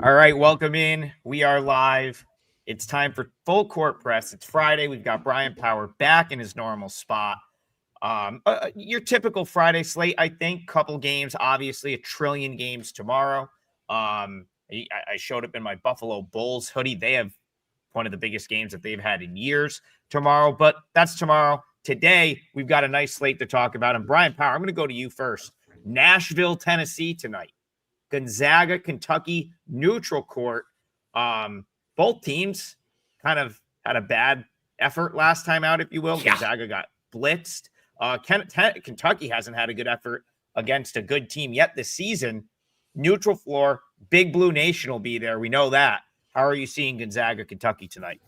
All right, welcome in. We are live. It's time for full court press. It's Friday. We've got Brian Power back in his normal spot. Your typical Friday slate, I think. Couple games, obviously, a trillion games tomorrow. I showed up in my Buffalo Bulls hoodie. They have one of the biggest games that they've had in years tomorrow, but that's tomorrow. Today, we've got a nice slate to talk about. And Brian Power, I'm going to go to you first. Nashville, Tennessee tonight. Gonzaga, Kentucky, neutral court. Both teams kind of had a bad effort last time out, if you will. Yeah. Gonzaga got blitzed. Kentucky hasn't had a good effort against a good team yet this season. Neutral floor, Big Blue Nation will be there. We know that. How are you seeing Gonzaga, Kentucky tonight?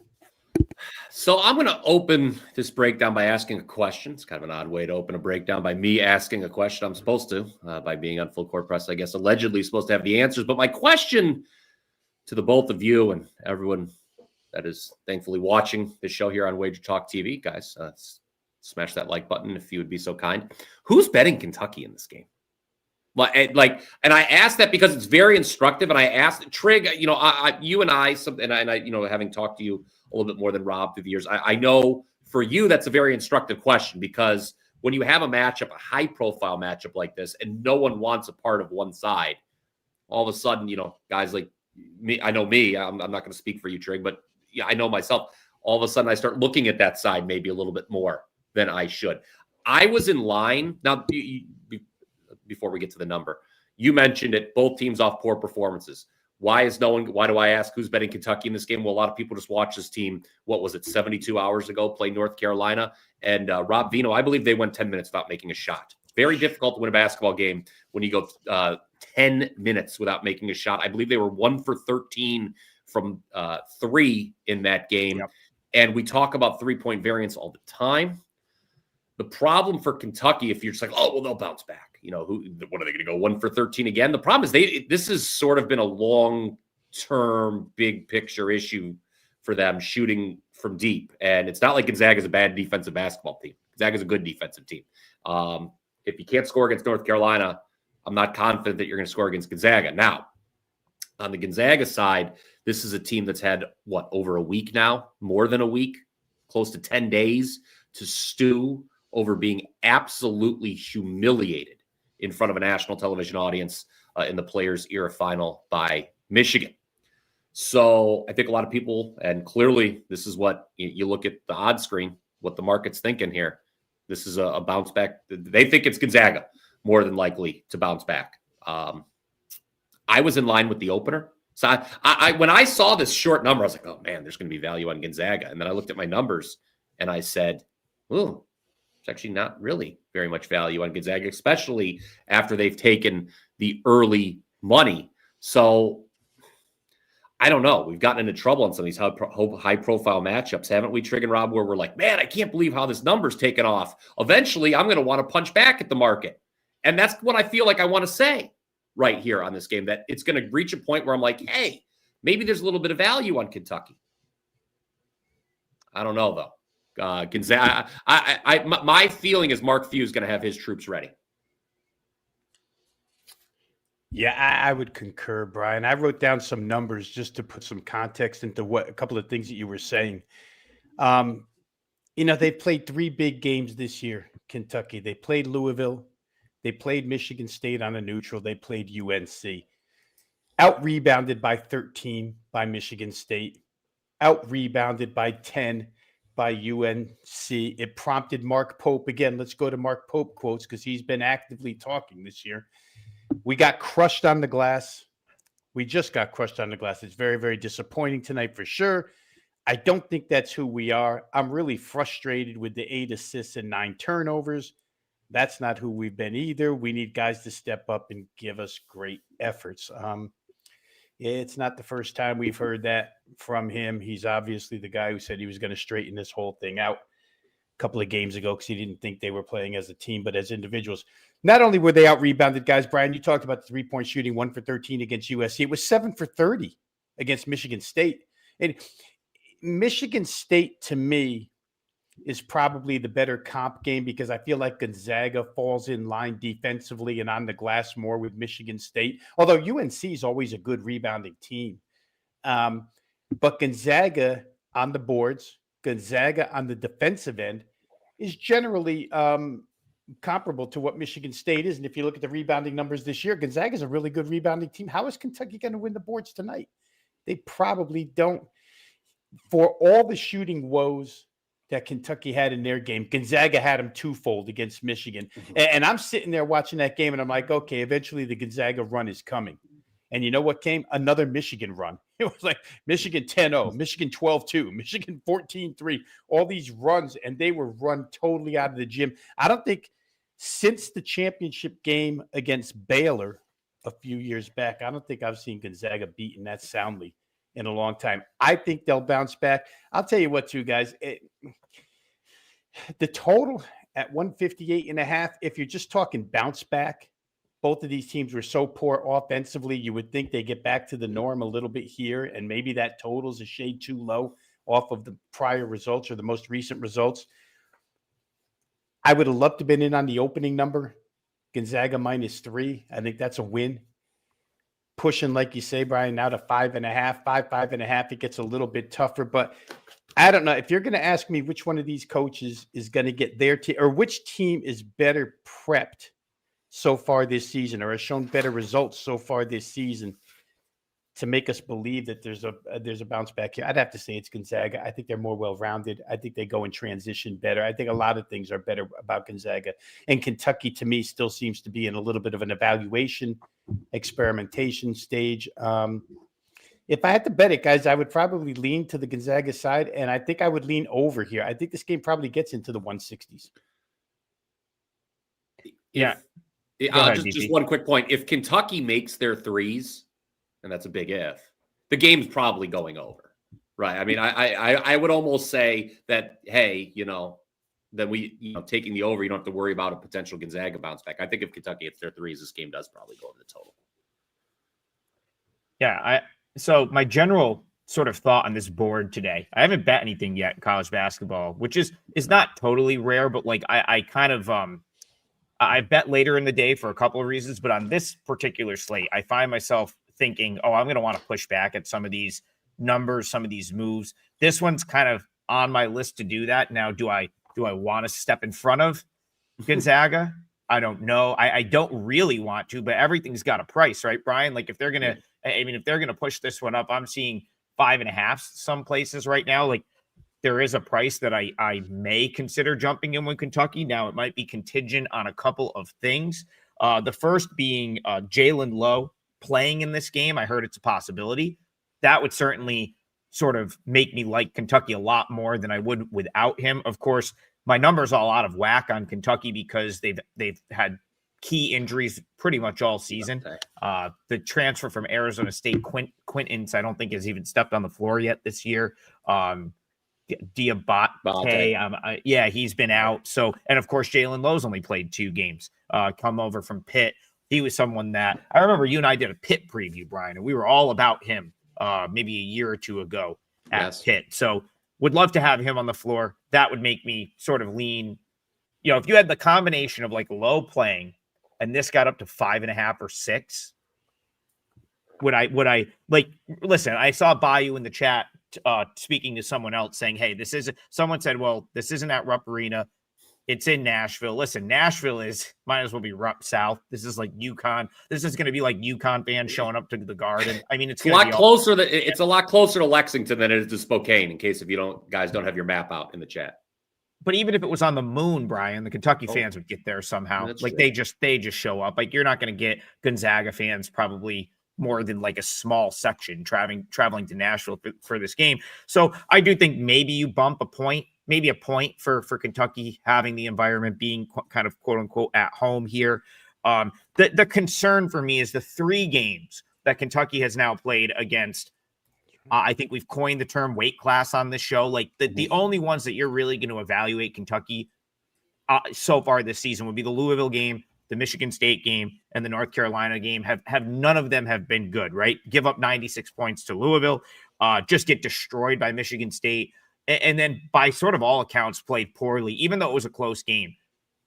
So I'm going to open this breakdown by asking a question. It's kind of an odd way to open a breakdown by me asking a question. I'm supposed to, by being on full court press, I guess, allegedly supposed to have the answers. But my question to the both of you and everyone that is thankfully watching this show here on WagerTalk TV, guys, smash that like button if you would be so kind. Who's betting Kentucky in this game? And I asked that because it's very instructive. And I asked Trig, you and I, having talked to you a little bit more than Rob through the years, I know for you that's a very instructive question, because when you have a matchup, a high-profile matchup like this, and no one wants a part of one side, all of a sudden, guys like me, I know me, I'm not going to speak for you, Trig, but yeah, I know myself. All of a sudden, I start looking at that side maybe a little bit more than I should. I was in line now. Before we get to the number, you mentioned it, both teams off poor performances. Why do I ask who's betting Kentucky in this game? Well, a lot of people just watched this team, 72 hours ago, play North Carolina. And Rob Vino, I believe they went 10 minutes without making a shot. Very difficult to win a basketball game when you go 10 minutes without making a shot. I believe they were 1 for 13 from 3 in that game. Yep. And we talk about 3-point variance all the time. The problem for Kentucky, if you're just like, oh, well, they'll bounce back. What are they going to go 1 for 13 again? The problem is this has sort of been a long-term, big picture issue for them shooting from deep. And it's not like Gonzaga is a bad defensive basketball team. Gonzaga is a good defensive team. If you can't score against North Carolina, I'm not confident that you're going to score against Gonzaga. Now, on the Gonzaga side, this is a team that's had, over a week now? More than a week? Close to 10 days to stew over being absolutely humiliated in front of a national television audience in the Players Era Final by Michigan. So I think a lot of people, and clearly this is what you look at the odds screen, what the market's thinking here. This is a bounce back. They think it's Gonzaga more than likely to bounce back. I was in line with the opener. So I when I saw this short number, I was like, oh man, there's going to be value on Gonzaga. And then I looked at my numbers and I said, ooh, it's actually not really very much value on Gonzaga, especially after they've taken the early money. So I don't know. We've gotten into trouble on some of these high-profile matchups, haven't we, Trig and Rob, where we're like, man, I can't believe how this number's taken off. Eventually, I'm going to want to punch back at the market. And that's what I feel like I want to say right here on this game, that it's going to reach a point where I'm like, hey, maybe there's a little bit of value on Kentucky. I don't know, though. Gonzaga. My feeling is Mark Few is going to have his troops ready. Yeah, I would concur, Brian. I wrote down some numbers just to put some context into a couple of things that you were saying. They've played 3 big games this year, Kentucky. They played Louisville. They played Michigan State on a neutral. They played UNC. Out-rebounded by 13 by Michigan State. Out-rebounded by 10 by UNC. It prompted Mark Pope. Again, let's go to Mark Pope quotes because he's been actively talking this year. We got crushed on the glass. We just got crushed on the glass. It's very, very disappointing tonight for sure. I don't think that's who we are. I'm really frustrated with the 8 assists and 9 turnovers. That's not who we've been either. We need guys to step up and give us great efforts. It's not the first time we've heard that from him. He's obviously the guy who said he was going to straighten this whole thing out a couple of games ago because he didn't think they were playing as a team, but as individuals. Not only were they out-rebounded, guys, Brian, you talked about the 3-point shooting, 1 for 13 against USC. It was 7 for 30 against Michigan State. And Michigan State, to me, is probably the better comp game because I feel like Gonzaga falls in line defensively and on the glass more with Michigan State, although UNC is always a good rebounding team. But Gonzaga on the boards, Gonzaga on the defensive end is generally comparable to what Michigan State is. And if you look at the rebounding numbers this year, Gonzaga is a really good rebounding team. How is Kentucky going to win the boards tonight? They probably don't. For all the shooting woes that Kentucky had in their game, Gonzaga had them twofold against Michigan. And I'm sitting there watching that game, and I'm like, okay, eventually the Gonzaga run is coming. And you know what came? Another Michigan run. It was like Michigan 10-0, Michigan 12-2, Michigan 14-3, all these runs, and they were run totally out of the gym. I don't think since the championship game against Baylor a few years back, I don't think I've seen Gonzaga beaten that soundly in a long time. I think they'll bounce back. I'll tell you what, too, guys. The total at 158.5, if you're just talking bounce back, both of these teams were so poor offensively, you would think they get back to the norm a little bit here, and maybe that total's a shade too low off of the prior results or the most recent results. I would have loved to have been in on the opening number, Gonzaga -3. I think that's a win. Pushing, like you say, Brian, now to 5.5, 5.5. It gets a little bit tougher, but I don't know. If you're going to ask me which one of these coaches is going to get their team, or which team is better prepped so far this season, or has shown better results so far this season to make us believe that there's a bounce back here, I'd have to say it's Gonzaga. I think they're more well-rounded. I think they go in transition better. I think a lot of things are better about Gonzaga. And Kentucky, to me, still seems to be in a little bit of an evaluation, experimentation stage. If I had to bet it, guys, I would probably lean to the Gonzaga side, and I think I would lean over here. I think this game probably gets into the 160s. Yeah. Just one quick point. If Kentucky makes their threes, and that's a big if, the game's probably going over, right? I mean, I would almost say that, hey, that taking the over, you don't have to worry about a potential Gonzaga bounce back. I think if Kentucky hits their threes, this game does probably go over the total. Yeah, so my general sort of thought on this board today, I haven't bet anything yet in college basketball, which is not totally rare, but like I kind of I bet later in the day for a couple of reasons, but on this particular slate, I find myself thinking, I'm going to want to push back at some of these numbers, some of these moves. This one's kind of on my list to do that. Now, do I want to step in front of Gonzaga? I don't know. I don't really want to, but everything's got a price, right, Brian? Like if they're going to push this one up, I'm seeing 5.5 some places right now. Like there is a price that I may consider jumping in with Kentucky. Now it might be contingent on a couple of things. The first being Jalen Lowe playing in this game. I heard it's a possibility. That would certainly sort of make me like Kentucky a lot more than I would without him. Of course, my numbers all out of whack on Kentucky because they've had key injuries pretty much all season. The transfer from Arizona State, Quintins, I don't think has even stepped on the floor yet this year. Diabate, he's been out. So, and of course, Jalen Lowe's only played 2 games. Come over from Pitt. He was someone that I remember you and I did a Pitt preview, Brian, and we were all about him maybe a year or two ago at Pitt. So would love to have him on the floor. That would make me sort of lean. If you had the combination of like Lowe playing and this got up to 5.5 or 6, would I like, listen, I saw Bayou in the chat speaking to someone else saying, hey, someone said, well, this isn't at Rupp Arena. It's in Nashville. Listen, Nashville might as well be Rupp South. This is like UConn. This is going to be like UConn fans showing up to the Garden. I mean, it's a lot closer. It's a lot closer to Lexington than it is to Spokane. In case if you guys don't have your map out in the chat. But even if it was on the moon, Brian, the Kentucky fans would get there somehow. Like true. They just show up. Like you're not going to get Gonzaga fans probably more than like a small section traveling to Nashville for this game. So I do think maybe you bump a point. Maybe a point for Kentucky having the environment being kind of quote unquote at home here. The concern for me is the 3 games that Kentucky has now played against. I think we've coined the term weight class on this show. Like the only ones that you're really going to evaluate Kentucky so far this season would be the Louisville game, the Michigan State game, and the North Carolina game. Have none of them have been good, right? Give up 96 points to Louisville, just get destroyed by Michigan State. and then by sort of all accounts played poorly, even though it was a close game.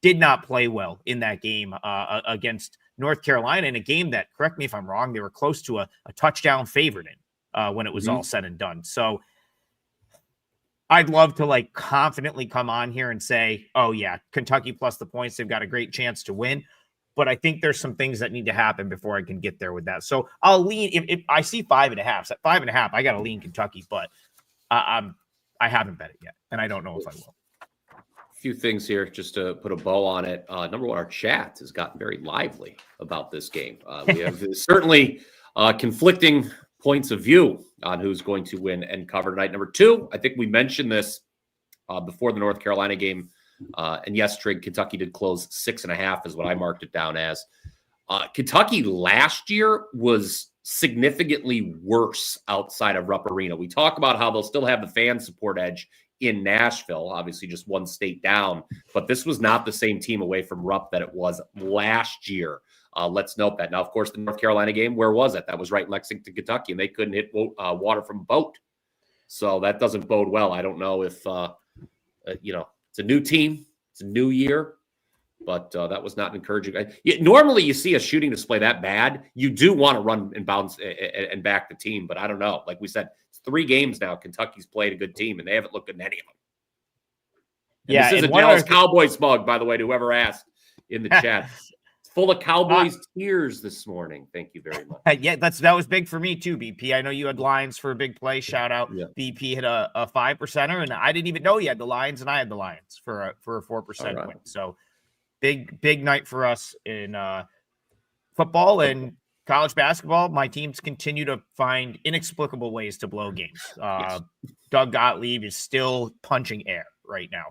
Did not play well in that game against North Carolina, in a game that, correct me if I'm wrong, they were close to a touchdown favorite in when it was all said and done. So I'd love to like confidently come on here and say, oh yeah, Kentucky plus the points, they've got a great chance to win. But I think there's some things that need to happen before I can get there with that. So I'll lean, if I see 5.5, so at 5.5, I got to lean Kentucky, but I haven't bet it yet. And I don't know if I will. Few things here just to put a bow on it. Number one, our chat has gotten very lively about this game. We have certainly conflicting points of view on who's going to win and cover tonight. Number two, I think we mentioned this before the North Carolina game. And yes, Trig, Kentucky did close 6.5 is what I marked it down as. Kentucky last year was significantly worse outside of Rupp Arena. We talk about how they'll still have the fan support edge in Nashville, obviously just one state down, but this was not the same team away from Rupp that it was last year. Let's note that. Now, of course, the North Carolina game, where was it? That was right in Lexington, Kentucky, and they couldn't hit water from a boat. So that doesn't bode well. I don't know if, it's a new team, it's a new year, but that was not encouraging. Normally, you see a shooting display that bad, you do want to run and bounce and back the team, but I don't know. Like we said, it's 3 games now. Kentucky's played a good team, and they haven't looked good in any of them. And yeah, this is a Dallas Cowboys mug, by the way, to whoever asked in the chat. It's full of Cowboys tears this morning. Thank you very much. Yeah, that was big for me too, BP. I know you had Lions for a big play. Shout out. Yeah. BP hit a 5%er, and I didn't even know you had the Lions, and I had the Lions for a 4% win. So big night for us in football and college basketball. My teams continue to find inexplicable ways to blow games. Yes. Doug Gottlieb is still punching air right now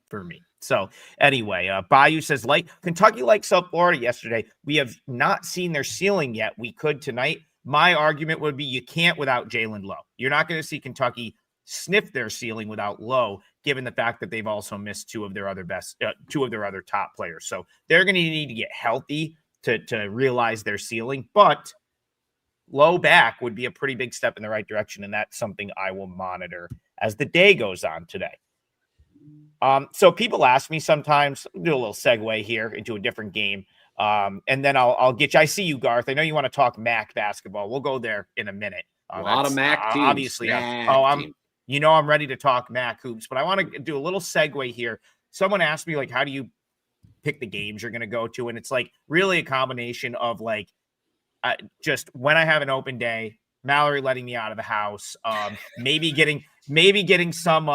for me. So anyway, Bayou says, like Kentucky, like South Florida yesterday, we have not seen their ceiling yet. We could tonight. My argument would be you can't without Jalen Lowe. You're not going to see Kentucky sniff their ceiling without Lowe, given the fact that they've also missed two of their other top players. So they're going to need to get healthy to realize their ceiling, but Lowe back would be a pretty big step in the right direction. And that's something I will monitor as the day goes on today. So people ask me sometimes, I'll do a little segue here into a different game. And then I'll get you. I see you, Garth. I know you want to talk MAC basketball. We'll go there in a minute. A lot of MAC teams. Obviously. I'm ready to talk MAC hoops, but I want to do a little segue here. Someone asked me, like, how do you pick the games you're going to go to? And it's like really a combination of like, just when I have an open day, Mallory letting me out of the house, maybe getting some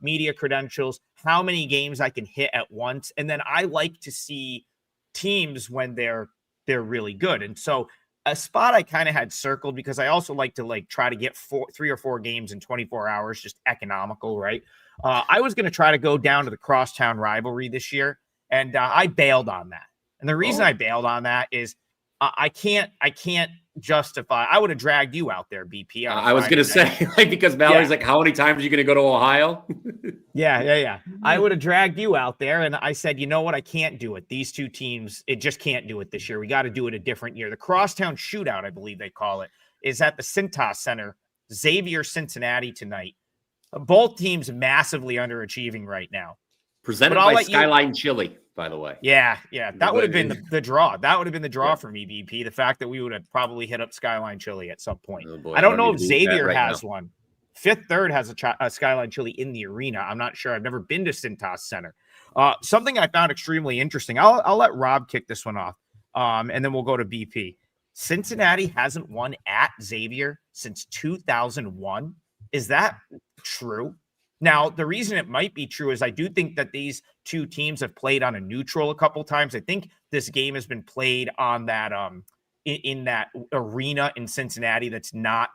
media credentials, how many games I can hit at once. And then I like to see teams when they're really good. And so a spot I kind of had circled, because I also like to try to get 3 or 4 games in 24 hours, just economical, right? I was going to try to go down to the crosstown rivalry this year, and I bailed on that. And the reason I bailed on that is I can't justify. I would have dragged you out there, BP. I was going to say, because Mallory's like, how many times are you going to go to Ohio? Yeah. I would have dragged you out there, and I said, you know what? I can't do it. These two teams, it just can't do it this year. We got to do it a different year. The Crosstown Shootout, I believe they call it, is at the Cintas Center. Xavier, Cincinnati tonight. Both teams massively underachieving right now. Presented by Skyline Chili, by the way. Yeah. That would have been the draw. That would have been the draw for me, BP. The fact that we would have probably hit up Skyline Chili at some point. Oh boy, I don't know if Xavier has one. Fifth Third has a Skyline Chili in the arena. I'm not sure. I've never been to Cintas Center. Something I found extremely interesting. I'll let Rob kick this one off, and then we'll go to BP. Cincinnati hasn't won at Xavier since 2001. Is that true? Now, the reason it might be true is I do think that these two teams have played on a neutral a couple times. I think this game has been played on that in that arena in Cincinnati that's not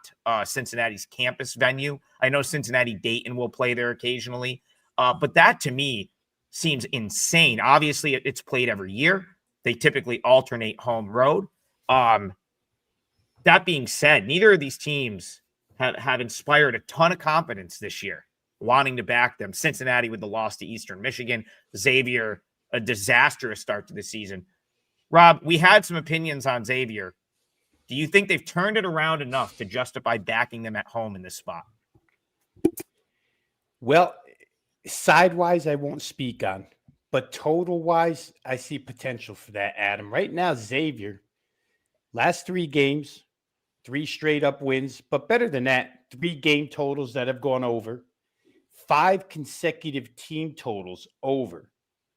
Cincinnati's campus venue. I know Cincinnati Dayton will play there occasionally, but that to me seems insane. Obviously, it's played every year. They typically alternate home road. That being said, neither of these teams have inspired a ton of confidence this year, wanting to back them. Cincinnati with the loss to Eastern Michigan, Xavier, a disastrous start to the season. Rob, we had some opinions on Xavier. Do you think they've turned it around enough to justify backing them at home in this spot? Well, sidewise, I won't speak on, but total wise, I see potential for that, Adam. Right now, Xavier, last 3 games, 3 straight up wins, but better than that, 3 game totals that have gone over, 5 consecutive team totals over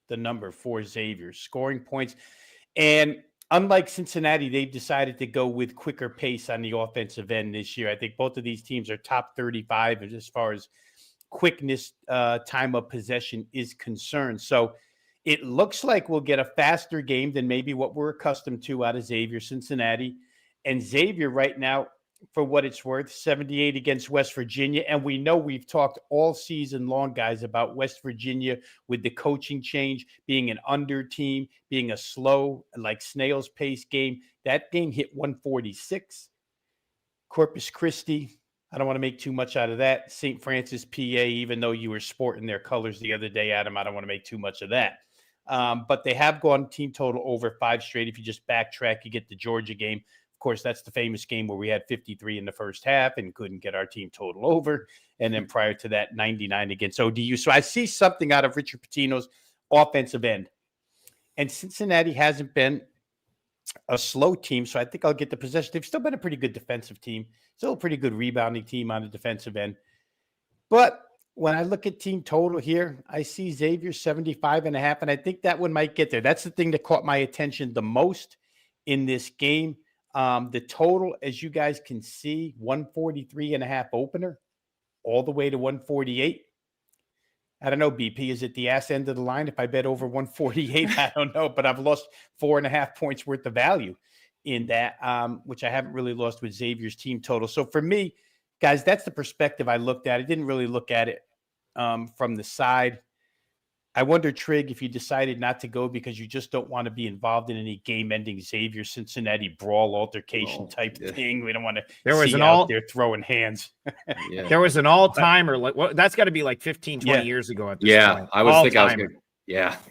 the number for Xavier, scoring points. And unlike Cincinnati, they've decided to go with quicker pace on the offensive end this year. I think both of these teams are top 35 as far as quickness, time of possession is concerned. So it looks like we'll get a faster game than maybe what we're accustomed to out of Xavier, Cincinnati. And Xavier right now, for what it's worth, 78 against West Virginia. And we know we've talked all season long, guys, about West Virginia with the coaching change, being an under team, being a slow, like snail's pace game. That game hit 146. Corpus Christi, I don't want to make too much out of that. St. Francis, PA, even though you were sporting their colors the other day, Adam, I don't want to make too much of that. But they have gone team total over 5 straight. If you just backtrack, you get the Georgia game. Of course, that's the famous game where we had 53 in the first half and couldn't get our team total over. And then prior to that, 99 against ODU. So I see something out of Richard Pitino's offensive end. And Cincinnati hasn't been a slow team, so I think I'll get the possession. They've still been a pretty good defensive team, still a pretty good rebounding team on the defensive end. But when I look at team total here, I see Xavier 75.5, and I think that one might get there. That's the thing that caught my attention the most in this game. The total, as you guys can see, 143.5 opener, all the way to 148. I don't know, BP. Is it the ass end of the line? If I bet over 148, I don't know, but I've lost 4.5 points worth of value in that, which I haven't really lost with Xavier's team total. So for me, guys, that's the perspective I looked at. I didn't really look at it from the side. I wonder, Trig, if you decided not to go because you just don't want to be involved in any game-ending Xavier Cincinnati brawl altercation type thing. We don't want to see you out there throwing hands. There was an all-timer. Like, well, that's got to be like 15, 20 years ago at this point. I was thinking I was going to.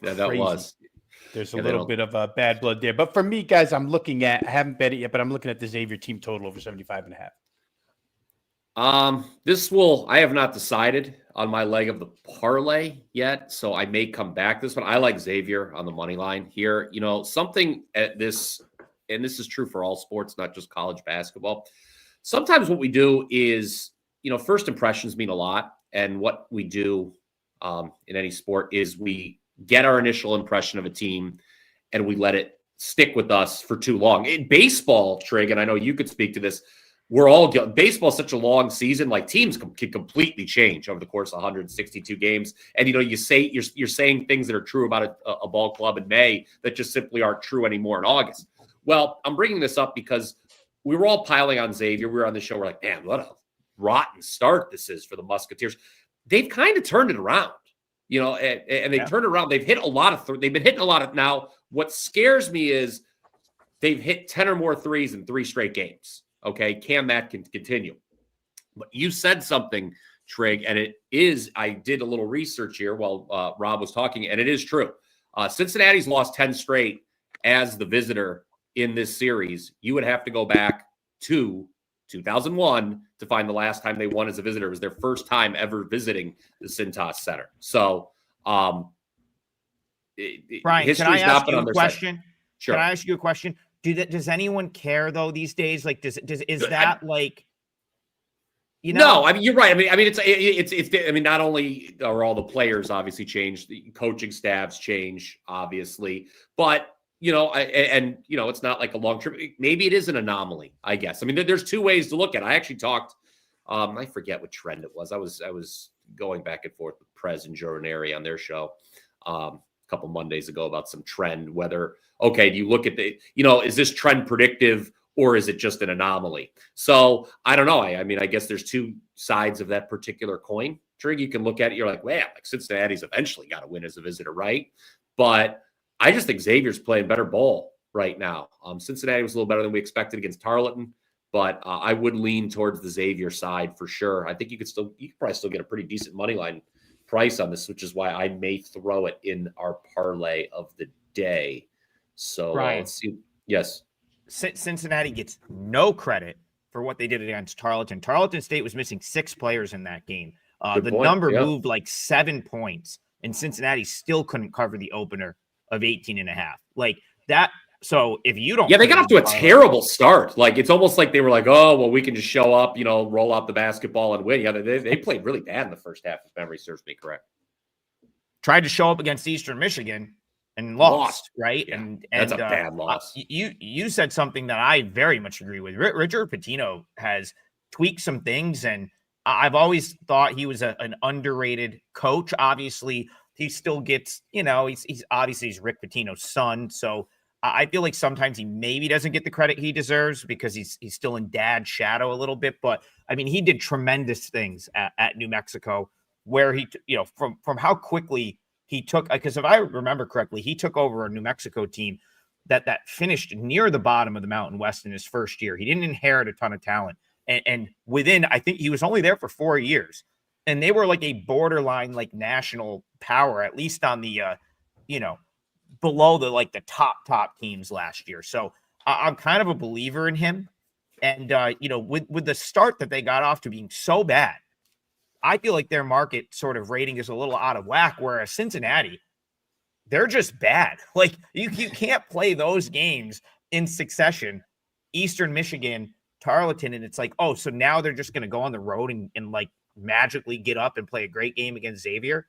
That Crazy. Was. There's a little bit of bad blood there. But for me, guys, I'm looking at, I haven't bet it yet, but I'm looking at the Xavier team total over 75.5. I have not decided on my leg of the parlay yet, so I may come back this one. I like Xavier on the money line here. You know, something at this, and this is true for all sports, not just college basketball. Sometimes what we do is, you know, first impressions mean a lot. And what we do in any sport is we get our initial impression of a team and we let it stick with us for too long. In baseball, Trig, and I know you could speak to this, baseball is such a long season, like teams can completely change over the course of 162 games. And, you know, you're saying things that are true about a ball club in May that just simply aren't true anymore in August. Well, I'm bringing this up because we were all piling on Xavier. We were on the show. We're like, man, what a rotten start this is for the Musketeers. They've kind of turned it around, you know, and they turned it around. They've hit a lot of, they've been hitting a lot of, now what scares me is they've hit 10 or more threes in 3 straight games. Okay, can that continue? But you said something, Trig, and it is, I did a little research here while Rob was talking, and it is true. Cincinnati's lost 10 straight as the visitor in this series. You would have to go back to 2001 to find the last time they won as a visitor. It was their first time ever visiting the Cintas Center. So, Brian, can I ask you a question? Sure. Can I ask you a question? Does anyone care though these days? Like, is that like, you know? No, I mean, you're right. I mean, it's. I mean, not only are all the players obviously changed, the coaching staffs change, obviously, but you know, and you know, it's not like a long trip. Maybe it is an anomaly, I guess. I mean, there's 2 ways to look at it. I actually talked. I forget what trend it was. I was going back and forth with Prez and Jorinari on their show a couple Mondays ago about some trend, whether, okay, do you look at the, you know, is this trend predictive or is it just an anomaly? So I don't know. I mean, I guess there's 2 sides of that particular coin. Trig, you can look at it. You're like, well, like Cincinnati's eventually got to win as a visitor, right? But I just think Xavier's playing better ball right now. Cincinnati was a little better than we expected against Tarleton, but I would lean towards the Xavier side for sure. I think you could probably still get a pretty decent money line price on this, which is why I may throw it in our parlay of the day. So let's see. Yes. Cincinnati gets no credit for what they did against Tarleton. Tarleton State was missing 6 players in that game. Good The point. number Yeah. moved like 7 points, and Cincinnati still couldn't cover the opener of 18.5. Like that. So if you don't, Yeah, they got off to a parlay, terrible start. Like, it's almost like they were like, oh, well, we can just show up, roll out the basketball and win. Yeah, they played really bad in the first half, if memory serves me correct. tried to show up against Eastern Michigan and lost. Right? Yeah, and that's a bad loss. You said something that I very much agree with. Richard Pitino has tweaked some things, and I've always thought he was an underrated coach. Obviously, he still gets, he's obviously he's Rick Pitino's son, so I feel like sometimes he maybe doesn't get the credit he deserves because he's still in dad's shadow a little bit. But I mean, he did tremendous things at New Mexico, where he, from how quickly he took, because if I remember correctly, he took over a New Mexico team that finished near the bottom of the Mountain West in his first year. He didn't inherit a ton of talent, and within, I think he was only there for 4 years, and they were like a borderline like national power, at least on the below the top teams last year. So I'm kind of a believer in him. And, with the start that they got off to being so bad, I feel like their market sort of rating is a little out of whack, whereas Cincinnati, they're just bad. Like you can't play those games in succession, Eastern Michigan, Tarleton. And it's like, oh, so now they're just going to go on the road and like magically get up and play a great game against Xavier.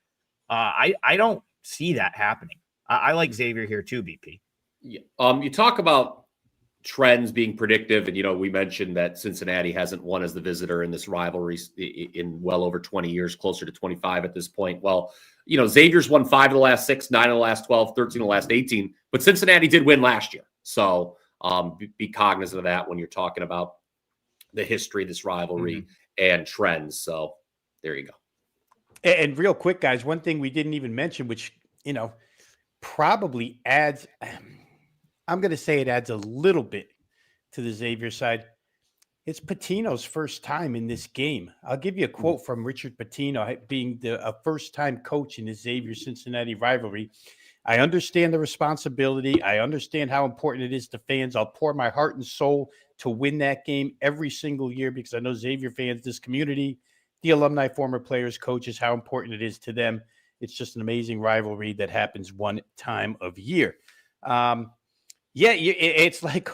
I don't see that happening. I like Xavier here too, BP. Yeah. You talk about trends being predictive, and we mentioned that Cincinnati hasn't won as the visitor in this rivalry in well over 20 years, closer to 25 at this point. Well, Xavier's won 5 of the last 6, 9 of the last 12, 13 of the last 18, but Cincinnati did win last year. So be cognizant of that when you're talking about the history of this rivalry and trends. So there you go. And real quick, guys, one thing we didn't even mention, which, probably adds, I'm going to say it adds a little bit to the Xavier side. It's Pitino's first time in this game. I'll give you a quote from Richard Pitino, being a first-time coach in the Xavier-Cincinnati rivalry. I understand the responsibility. I understand how important it is to fans. I'll pour my heart and soul to win that game every single year because I know Xavier fans, this community, the alumni, former players, coaches, how important it is to them. It's just an amazing rivalry that happens one time of year. It's like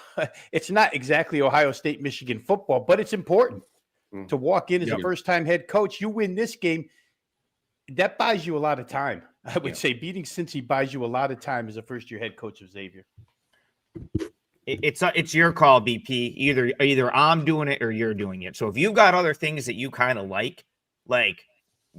it's not exactly Ohio State, Michigan football, but it's important to walk in as a first-time head coach. You win this game, that buys you a lot of time. I would say beating Cincy buys you a lot of time as a first-year head coach of Xavier. It's your call, BP. Either I'm doing it or you're doing it. So if you've got other things that you kind of like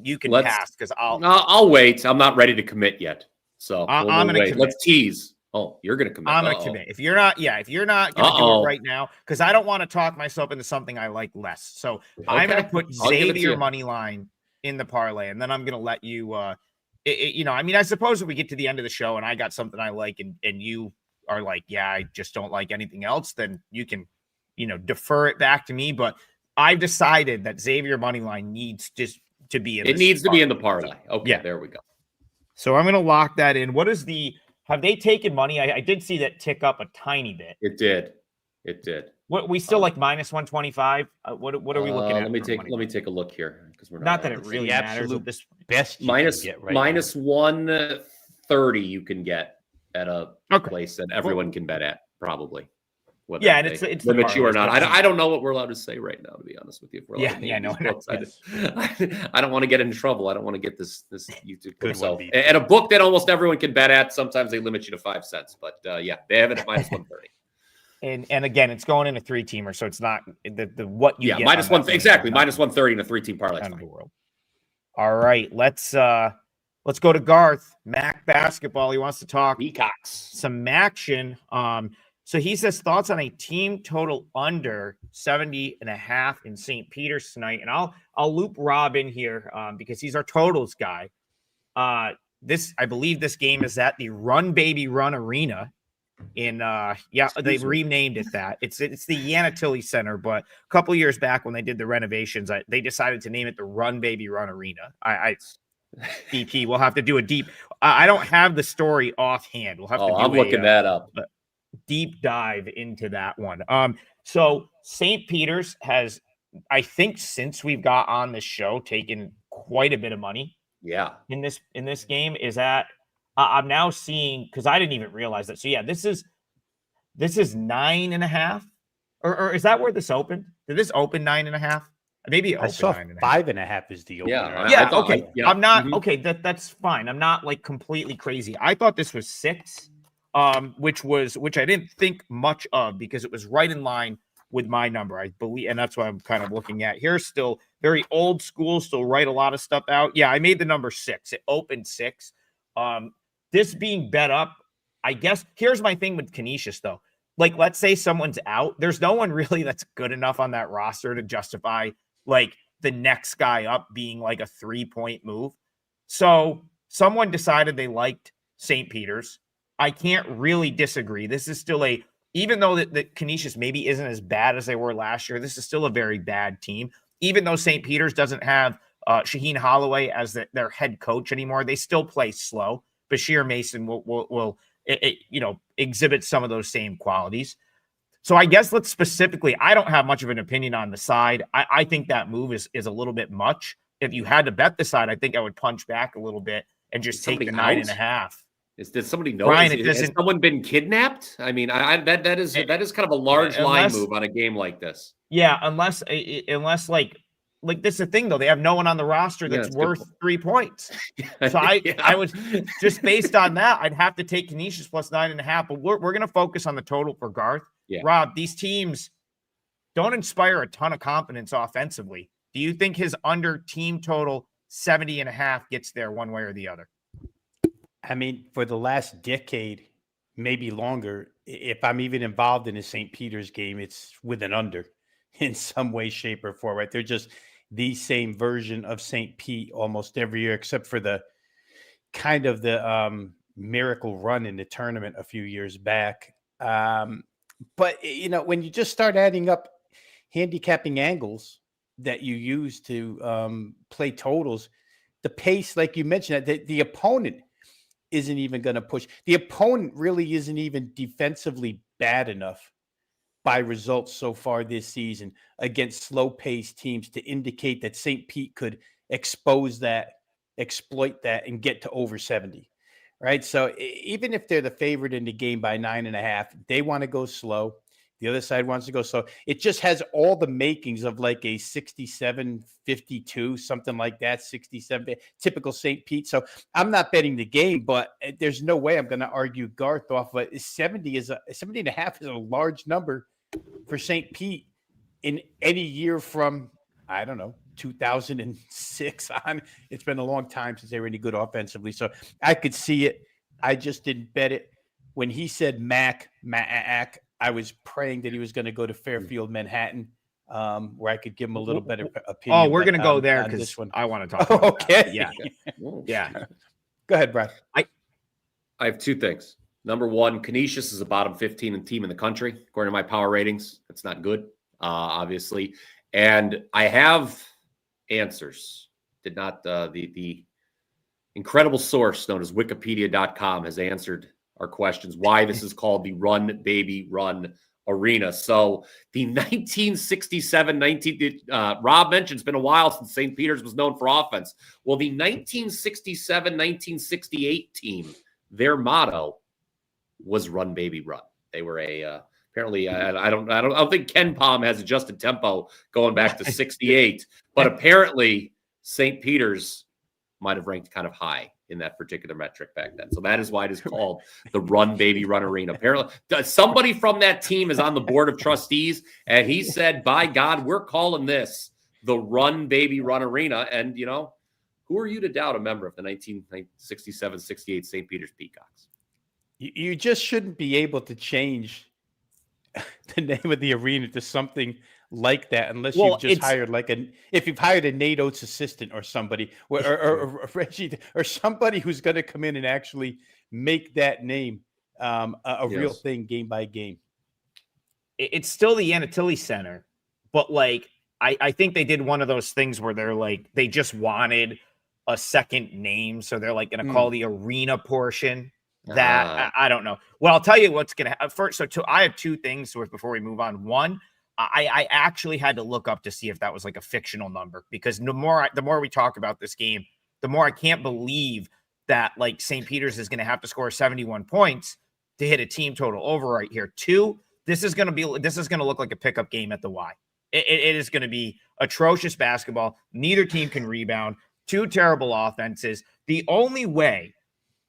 you can pass because I'll wait. I'm not ready to commit yet. So I'm going to commit. Let's tease. Oh, you're going to commit. I'm going to commit. If you're not going to do it right now, because I don't want to talk myself into something I like less. So I'm going to put Xavier money line in the parlay, and then I'm going to let you. I suppose if we get to the end of the show and I got something I like, and you are like, yeah, I just don't like anything else, then you can, defer it back to me. But I've decided that Xavier money line needs just to be in. It needs to be in the parlay. Okay, There we go. So I'm going to lock that in. What is have they taken money? I did see that tick up a tiny bit. It did. What we still like minus 125? What are we looking at? Let me take a look here because we're not that it really matters. This best minus 130 you can get at a place that everyone can bet at probably. And it's limit you or not. I don't know what we're allowed to say right now, to be honest with you. If we're I don't want to get in trouble. I don't want to get this YouTube good myself. At a book that almost everyone can bet at, sometimes they limit you to 5 cents. But they have it at minus 130. And again, it's going in a 3-teamer, so it's not the what you get. Minus 1 exactly minus 130 in a 3-team parlay. All right, let's go to Garth. Mac basketball. He wants to talk Peacocks. Some action. So he says thoughts on a team total under 70.5 in St. Peter's tonight. And I'll loop Rob in here because he's our totals guy. I believe this game is at the Run Baby Run Arena in they renamed it that. It's the Yanatili Center, but a couple years back when they did the renovations, they decided to name it the Run Baby Run Arena. BP, we'll have to do a deep. I don't have the story offhand. We'll have to. I'm looking that up. Deep dive into that one. So St. Peter's has, I think, since we've got on the show, taken quite a bit of money Yeah. in this game. Is that I'm now seeing, because I didn't even realize that. So yeah, this is 9.5, or is that where this opened? Did this open 9.5? Maybe it I opened saw 9.5. 5.5 is the opener. Yeah, Yeah, I thought- okay. yeah. I'm not Mhm. okay. That's fine. I'm not like completely crazy. I thought this was 6, which I didn't think much of because it was right in line with my number, I believe, and that's what I'm kind of looking at here. Still very old school. Still write a lot of stuff out. Yeah, I made the number 6. It opened 6. This being bet up, I guess. Here's my thing with Canisius though. Like, let's say someone's out. There's no one really that's good enough on that roster to justify like the next guy up being like a 3-point move. So someone decided they liked St. Peter's. I can't really disagree. This is still even though that Canisius maybe isn't as bad as they were last year, this is still a very bad team. Even though St. Peter's doesn't have Shaheen Holloway as their head coach anymore, they still play slow. Bashir Mason will exhibit some of those same qualities. So I guess let's specifically, I don't have much of an opinion on the side. I think that move is a little bit much. If you had to bet the side, I think I would punch back a little bit and just take the 9.5. Did somebody know? Brian, Has someone been kidnapped? I mean, that is kind of a large line move on a game like this. Yeah, unless like this is the thing though, they have no one on the roster that's worth 3 points. So I was just based on that, I'd have to take Canisius plus 9.5. But we're gonna focus on the total for Garth. Yeah. Rob, these teams don't inspire a ton of confidence offensively. Do you think his under team total 70.5 gets there one way or the other? I mean, for the last decade, maybe longer, if I'm even involved in a St. Peter's game, it's with an under in some way, shape, or form, right? They're just the same version of St. Pete almost every year, except for the kind of the miracle run in the tournament a few years back. But, when you just start adding up handicapping angles that you use to play totals, the pace, like you mentioned, the opponent isn't even going to push. The opponent really isn't even defensively bad enough by results so far this season against slow-paced teams to indicate that St. Pete could exploit that, and get to over 70, right? So even if they're the favorite in the game by 9.5, they want to go slow. The other side wants to go slow. It just has all the makings of like a 67-52, something like that, 67, typical St. Pete. So I'm not betting the game, but there's no way I'm going to argue Garth off. But 70.5 is a large number for St. Pete in any year from, I don't know, 2006 on. It's been a long time since they were any good offensively. So I could see it. I just didn't bet it. When he said Mac, I was praying that he was going to go to Fairfield, Manhattan, where I could give him a little better opinion. Oh, we're going to go there because I want to talk about okay. Yeah. Go ahead, Brad. I have two things. Number one, Canisius is a bottom 15 team in the country, according to my power ratings. That's not good, obviously. And I have answers. Did not the incredible source known as wikipedia.com has answered our questions why this is called the Run Baby Run Arena. So the 1967 Rob mentioned it's been a while since St. Peter's was known for offense. Well, the 1967-1968 team, their motto was Run Baby Run. They were apparently I don't think Ken Palm has adjusted tempo going back to 68, but apparently St. Peter's might have ranked kind of high in that particular metric back then. So that is why it is called the Run Baby Run Arena. Apparently somebody from that team is on the board of trustees, and he said, by God, we're calling this the Run Baby Run Arena. And, who are you to doubt a member of the 1967-68 St. Peter's Peacocks? You just shouldn't be able to change the name of the arena to something like that unless you've just hired if you've hired a Nate Oates assistant or somebody or Reggie or somebody who's going to come in and actually make that name a real thing game by game. It's still the Antilles Center, but I think they did one of those things where they're they just wanted a second name, so they're going to call the arena portion that I don't know. Well, I'll tell you what's going to happen first. So I have two things before we move on. One, I actually had to look up to see if that was like a fictional number, because the more we talk about this game, the more I can't believe that like St. Peter's is going to have to score 71 points to hit a team total over right here. This is going to look like a pickup game at the Y. It is going to be atrocious basketball. Neither team can rebound. Two terrible offenses. The only way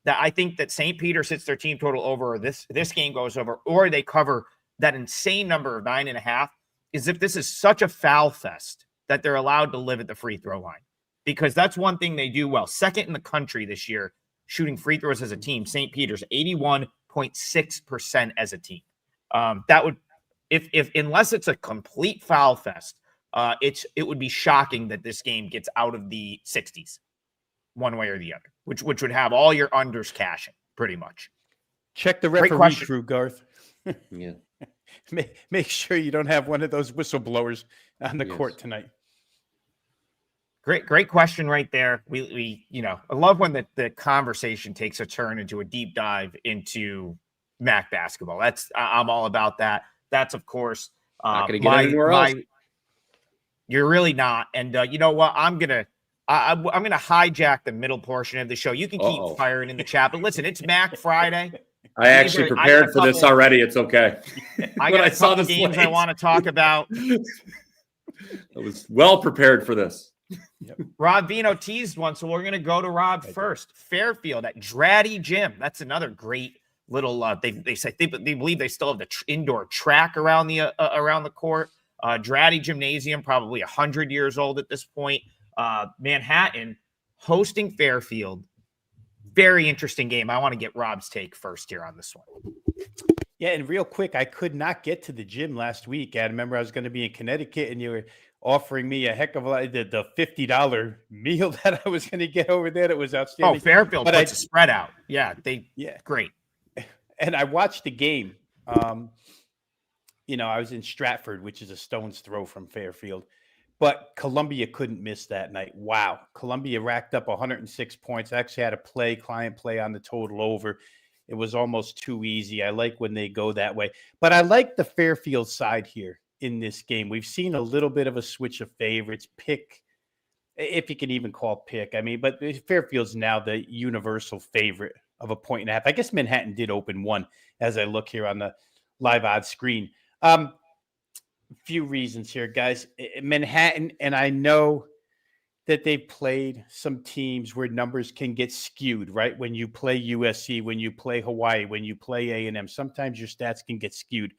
that I think that St. Peter's hits their team total over, or this game goes over, or they cover that insane number of 9.5, is if this is such a foul fest that they're allowed to live at the free throw line, because that's one thing they do well. Second in the country this year, shooting free throws as a team. St. Peter's 81.6% as a team. That would, if unless it's a complete foul fest, it would be shocking that this game gets out of the 60s one way or the other, which would have all your unders cashing pretty much. Check the referee crew, Garth. Yeah. Make sure you don't have one of those whistleblowers on the court tonight. Great question right there. We I love when the conversation takes a turn into a deep dive into MAC basketball. I'm all about that. That's of course not gonna get anywhere else. You're really not. And you know what? I'm gonna hijack the middle portion of the show. You can keep firing in the chat, but listen, it's MAC Friday. I actually prepared for this already. It's okay. I saw the games I want to talk about. I was well prepared for this. Yep. Rob Vino teased one, so we're going to go to Rob first. Fairfield at Dratty Gym. That's another great little. They believe they still have the indoor track around the court. Dratty Gymnasium, probably 100 years old at this point. Manhattan hosting Fairfield. Very interesting game. I want to get Rob's take first here on this one. Yeah, and real quick, I could not get to the gym last week. I remember I was going to be in Connecticut, and you were offering me a heck of a lot. The $50 meal that I was going to get over there. That was outstanding. Oh, Fairfield puts a spread out. Yeah, great. And I watched the game. I was in Stratford, which is a stone's throw from Fairfield. But Columbia couldn't miss that night. Wow. Columbia racked up 106 points. I actually had a client play on the total over. It was almost too easy. I like when they go that way. But I like the Fairfield side here in this game. We've seen a little bit of a switch of favorites. Pick, if you can even call pick. But Fairfield's now the universal favorite of 1.5. I guess Manhattan did open one as I look here on the live odds screen. Few reasons here, guys. Manhattan, and I know that they've played some teams where numbers can get skewed, right? When you play USC, when you play Hawaii, when you play A&M, sometimes your stats can get skewed.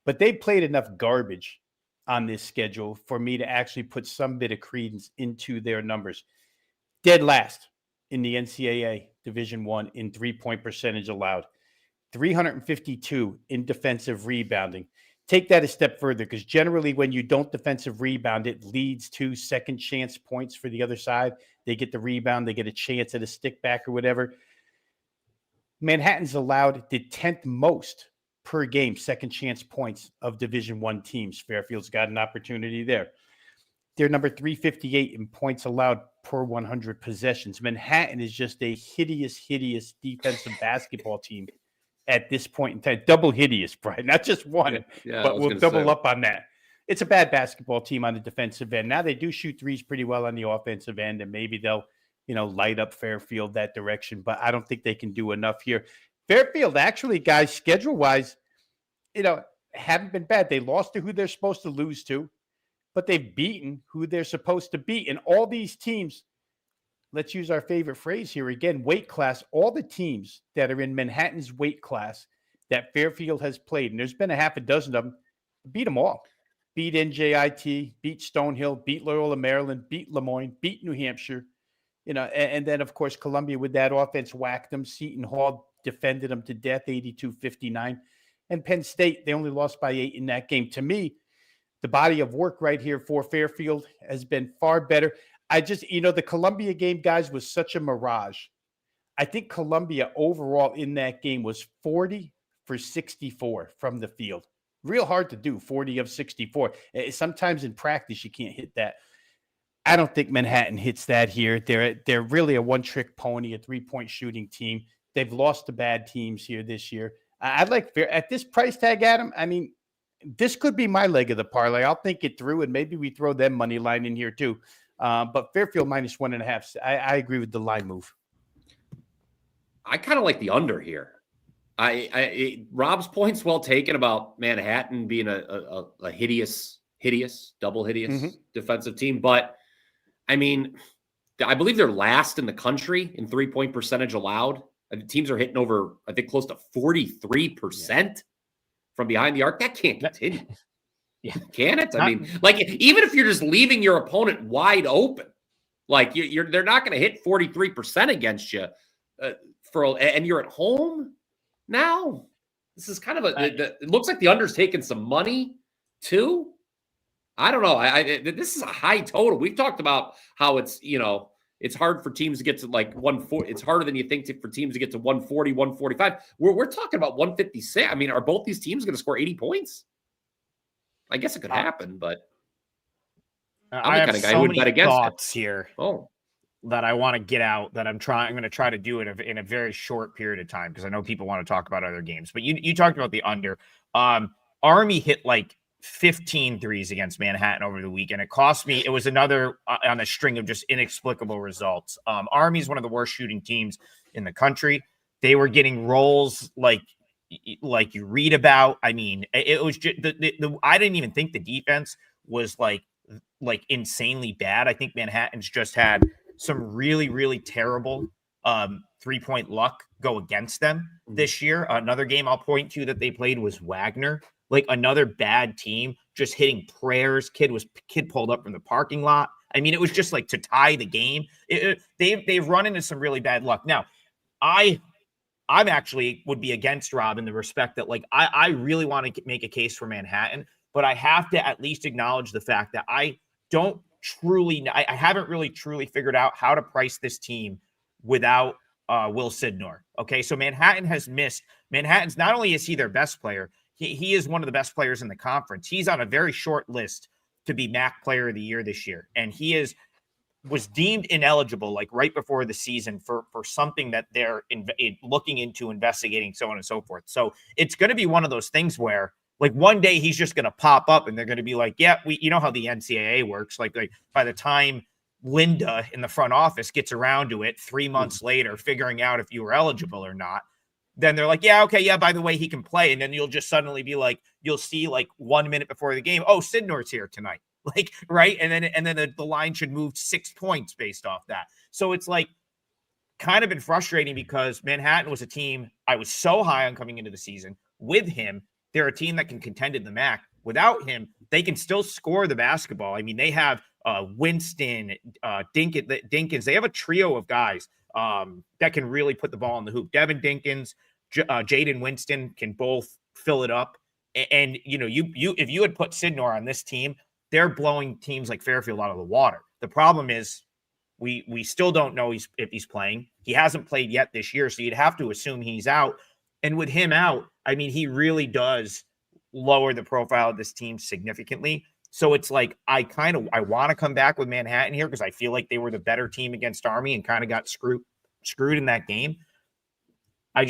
But they played enough garbage on this schedule for me to actually put some bit of credence into their numbers. Dead last in the NCAA Division I in 3-point percentage allowed. 352 in defensive rebounding. Take that a step further, because generally when you don't defensive rebound, it leads to second chance points for the other side. They get the rebound, they get a chance at a stick back or whatever. Manhattan's allowed the 10th most per game second chance points of Division I teams. Fairfield's got an opportunity there. They're number 358 in points allowed per 100 possessions. Manhattan is just a hideous defensive basketball team at this point in time. Double hideous, Brian. Not just one, but we'll double up on that. It's a bad basketball team on the defensive end. Now they do shoot threes pretty well on the offensive end, and maybe they'll, light up Fairfield that direction, but I don't think they can do enough here. Fairfield, actually, guys, schedule-wise, haven't been bad. They lost to who they're supposed to lose to, but they've beaten who they're supposed to beat. And all these teams, let's use our favorite phrase here again, weight class, all the teams that are in Manhattan's weight class that Fairfield has played, and there's been a half a dozen of them, beat them all. Beat NJIT, beat Stonehill, beat Loyola Maryland, beat Lemoyne, beat New Hampshire, and then, of course, Columbia with that offense whacked them. Seton Hall defended them to death, 82-59. And Penn State, they only lost by 8 in that game. To me, the body of work right here for Fairfield has been far better. I just, the Columbia game, guys, was such a mirage. I think Columbia overall in that game was 40 for 64 from the field. Real hard to do, 40 of 64. Sometimes in practice, you can't hit that. I don't think Manhattan hits that here. They're really a one-trick pony, a 3-point shooting team. They've lost to bad teams here this year. I'd like fair at this price tag, Adam. this could be my leg of the parlay. I'll think it through, and maybe we throw them money line in here too. But Fairfield -1.5. I agree with the line move. I kind of like the under here. Rob's point's well taken about Manhattan being a hideous, double hideous defensive team. But I mean, I believe they're last in the country in 3-point percentage allowed. Teams are hitting over, I think, close to 43% from behind the arc. That can't continue. Yeah. Can it? I mean, like, even if you're just leaving your opponent wide open, like they're not going to hit 43% against you and you're at home now. This is kind of it looks like the under's taking some money too. I don't know. This is a high total. We've talked about how it's, it's hard for teams to get to like 140. It's harder than you think for teams to get to 140, 145. We're talking about 156. I mean, are both these teams going to score 80 points? I guess it could happen, but I have so many thoughts here that I want to get out that I'm going to try to do it in a very short period of time because I know people want to talk about other games. But you talked about the under. Army hit like 15 threes against Manhattan over the weekend. It cost me. It was another on a string of just inexplicable results. Army is one of the worst shooting teams in the country. They were getting rolls like you read about. I mean, it was just I didn't even think the defense was like insanely bad. I think Manhattan's just had some really, really terrible 3-point luck go against them this year. Another game I'll point to that they played was Wagner. Like another bad team, just hitting prayers. Kid pulled up from the parking lot. I mean, it was just like to tie the game. They've run into some really bad luck. Now, I'm actually would be against Rob in the respect that like I really want to make a case for Manhattan, but I have to at least acknowledge the fact that I haven't really truly figured out how to price this team without Will Sidnor. Okay, so Manhattan's not only is he their best player, he is one of the best players in the conference. He's on a very short list to be MAC Player of the Year this year, and he was deemed ineligible like right before the season for something that they're looking into investigating, so on and so forth. So it's going to be one of those things where like one day he's just going to pop up and they're going to be like, yeah, you know how the NCAA works. Like by the time Linda in the front office gets around to it 3 months later, figuring out if you were eligible or not, then they're like, yeah, okay, yeah, by the way, he can play. And then you'll just suddenly be like, you'll see like 1 minute before the game, oh, Sidnor's here tonight. Like, right. And then the line should move 6 points based off that. So it's like kind of been frustrating because Manhattan was a team I was so high on coming into the season. With him, they're a team that can contend in the MAC. Without him, they can still score the basketball. I mean, they have Winston, Dinkins. They have a trio of guys that can really put the ball in the hoop. Devin Dinkins, Jaden Winston can both fill it up. And if you had put Sidnor on this team, they're blowing teams like Fairfield out of the water. The problem is we still don't know if he's playing. He hasn't played yet this year, so you'd have to assume he's out. And with him out, I mean, he really does lower the profile of this team significantly. So it's like I want to come back with Manhattan here because I feel like they were the better team against Army and kind of got screwed in that game. I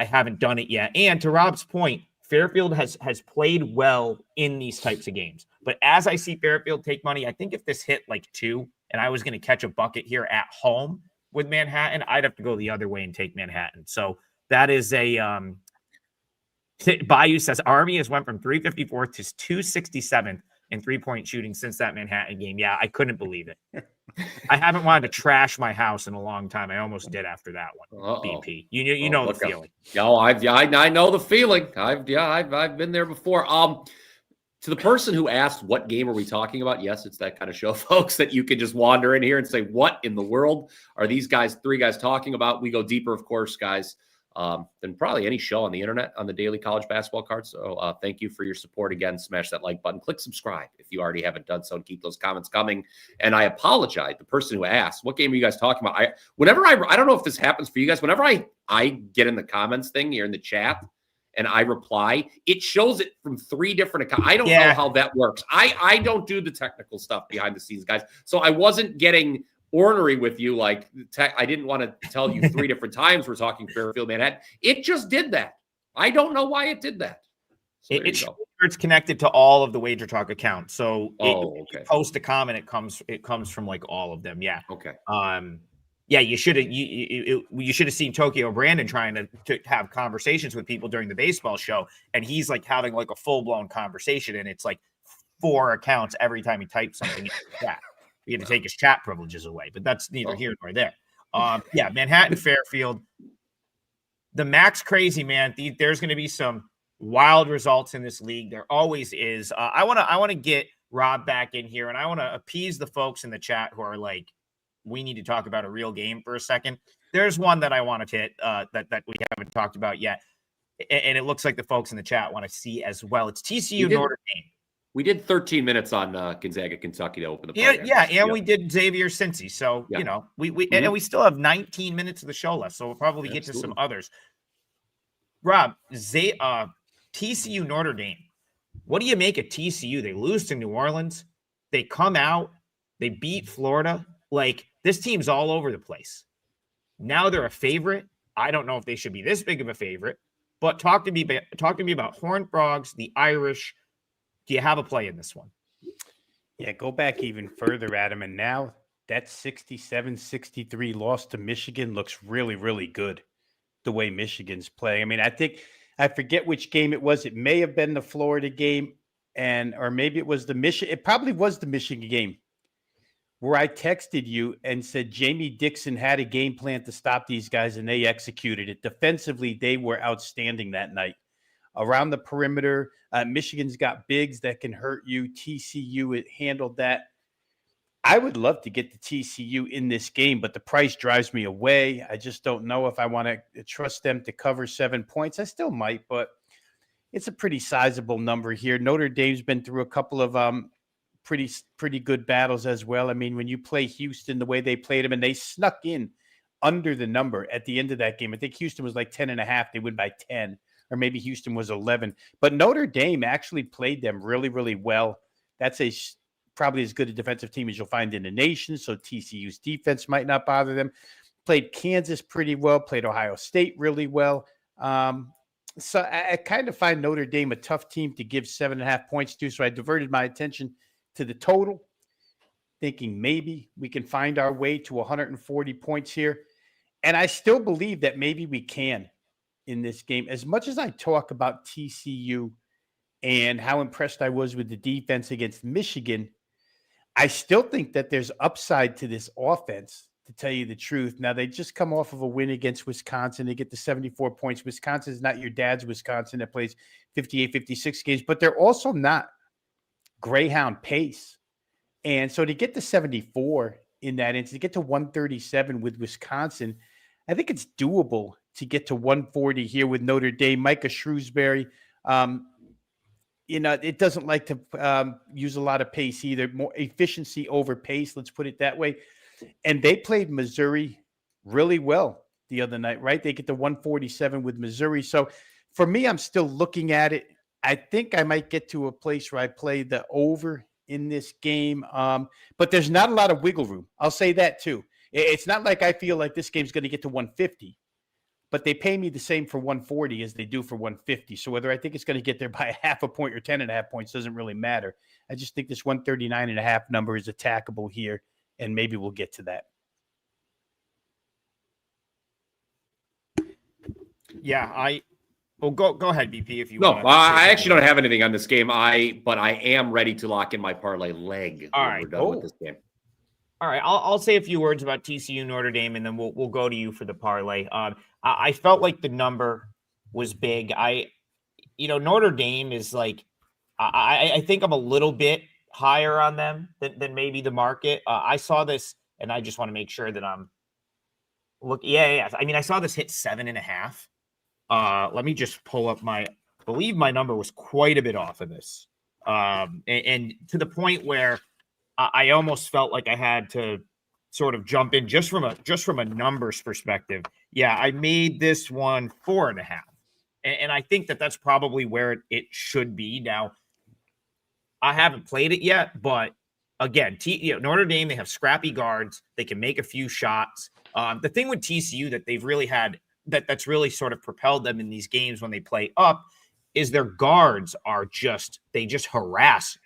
haven't done it yet. And to Rob's point, Fairfield has played well in these types of games. But as I see Fairfield take money, I think if this hit like 2 and I was going to catch a bucket here at home with Manhattan, I'd have to go the other way and take Manhattan. So that is a Bayou says Army has went from 354th to 267th in 3-point shooting since that Manhattan game. Yeah, I couldn't believe it. I haven't wanted to trash my house in a long time. I almost did after that one. BP, you know the feeling. I know the feeling. I've been there before. To the person who asked what game are we talking about? Yes, it's that kind of show, folks, that you can just wander in here and say, what in the world are these three guys talking about? We go deeper, of course, guys, than probably any show on the internet on the Daily College Basketball Card. So thank you for your support. Again, smash that like button, click subscribe if you already haven't done so, and keep those comments coming. And I apologize, the person who asked, what game are you guys talking about? I don't know if this happens for you guys. Whenever I get in the comments thing here in the chat and I reply, it shows it from 3 different accounts. I don't know how that works. I don't do the technical stuff behind the scenes, guys. So I wasn't getting ornery with you. Like I didn't want to tell you 3 different times we're talking Fairfield Manhattan. It just did that. I don't know why it did that. So it it's connected to all of the WagerTalk accounts. So okay. you post a comment, it comes from like all of them. Yeah. Okay. Yeah, you should have you should have seen Tokyo Brandon trying to have conversations with people during the baseball show, and he's like having like a full blown conversation, and it's like 4 accounts every time he types something in the chat. He had to take his chat privileges away, but that's neither here nor there. Yeah, Manhattan Fairfield, the Max crazy man. There's going to be some wild results in this league. There always is. I want to get Rob back in here, and I want to appease the folks in the chat who are like, we need to talk about a real game for a second. There's one that I want to hit that we haven't talked about yet, and it looks like the folks in the chat want to see as well. It's TCU Notre Dame. We did 13 minutes on Gonzaga, Kentucky to open the program. Yeah, and we did Xavier Cincy. So you know, and we still have 19 minutes of the show left, so we'll probably get to some others. Rob, TCU Notre Dame. What do you make of TCU? They lose to New Orleans. They come out. They beat Florida. Like, this team's all over the place. Now they're a favorite. I don't know if they should be this big of a favorite, but talk to me about Horned Frogs, the Irish. Do you have a play in this one? Yeah, go back even further, Adam. And now that 67-63 loss to Michigan looks really, really good the way Michigan's playing. I mean, I forget which game it was. It may have been the Florida game, or maybe it was it probably was the Michigan game, where I texted you and said Jamie Dixon had a game plan to stop these guys, and they executed it. Defensively, they were outstanding that night. Around the perimeter, Michigan's got bigs that can hurt you. TCU, it handled that. I would love to get the TCU in this game, but the price drives me away. I just don't know if I want to trust them to cover 7 points. I still might, but it's a pretty sizable number here. Notre Dame's been through a couple of pretty good battles as well. I mean, when you play Houston the way they played them, and they snuck in under the number at the end of that game. I think Houston was like 10.5. They win by 10, or maybe Houston was 11. But Notre Dame actually played them really, really well. That's probably as good a defensive team as you'll find in the nation. So TCU's defense might not bother them. Played Kansas pretty well. Played Ohio State really well. So I kind of find Notre Dame a tough team to give 7.5 points to. So I diverted my attention to the total, thinking maybe we can find our way to 140 points here. And I still believe that maybe we can in this game. As much as I talk about TCU and how impressed I was with the defense against Michigan, I still think that there's upside to this offense, to tell you the truth. Now, they just come off of a win against Wisconsin. They get the 74 points. Wisconsin is not your dad's Wisconsin that plays 58, 56 games, but they're also not Greyhound pace. And so to get to 74 in that instance, to get to 137 with Wisconsin, I think it's doable to get to 140 here with Notre Dame. Micah Shrewsbury, it doesn't like to use a lot of pace either. More efficiency over pace, let's put it that way. And they played Missouri really well the other night, right? They get to 147 with Missouri. So for me, I'm still looking at it. I think I might get to a place where I play the over in this game. But there's not a lot of wiggle room. I'll say that too. It's not like I feel like this game's going to get to 150. But they pay me the same for 140 as they do for 150. So whether I think it's going to get there by 0.5 point or 10.5 points doesn't really matter. I just think this 139.5 number is attackable here, and maybe we'll get to that. Yeah, go ahead, BP, if you want. No, I actually don't have anything on this game. But I am ready to lock in my parlay leg. All right, we're done with this game. All right, I'll say a few words about TCU Notre Dame, and then we'll go to you for the parlay. I felt like the number was big. Notre Dame is like, I think I'm a little bit higher on them than maybe the market. I saw this, and I just want to make sure that I'm Yeah. I mean, I saw this hit 7.5. Let me just pull up I believe my number was quite a bit off of this, and to the point where I almost felt like I had to sort of jump in just from a numbers perspective. Yeah, I made this one 4.5, and I think that's probably where it should be. Now, I haven't played it yet, but again, Notre Dame, they have scrappy guards. They can make a few shots. The thing with TCU that they've really had that's really sort of propelled them in these games when they play up is their guards are they just harass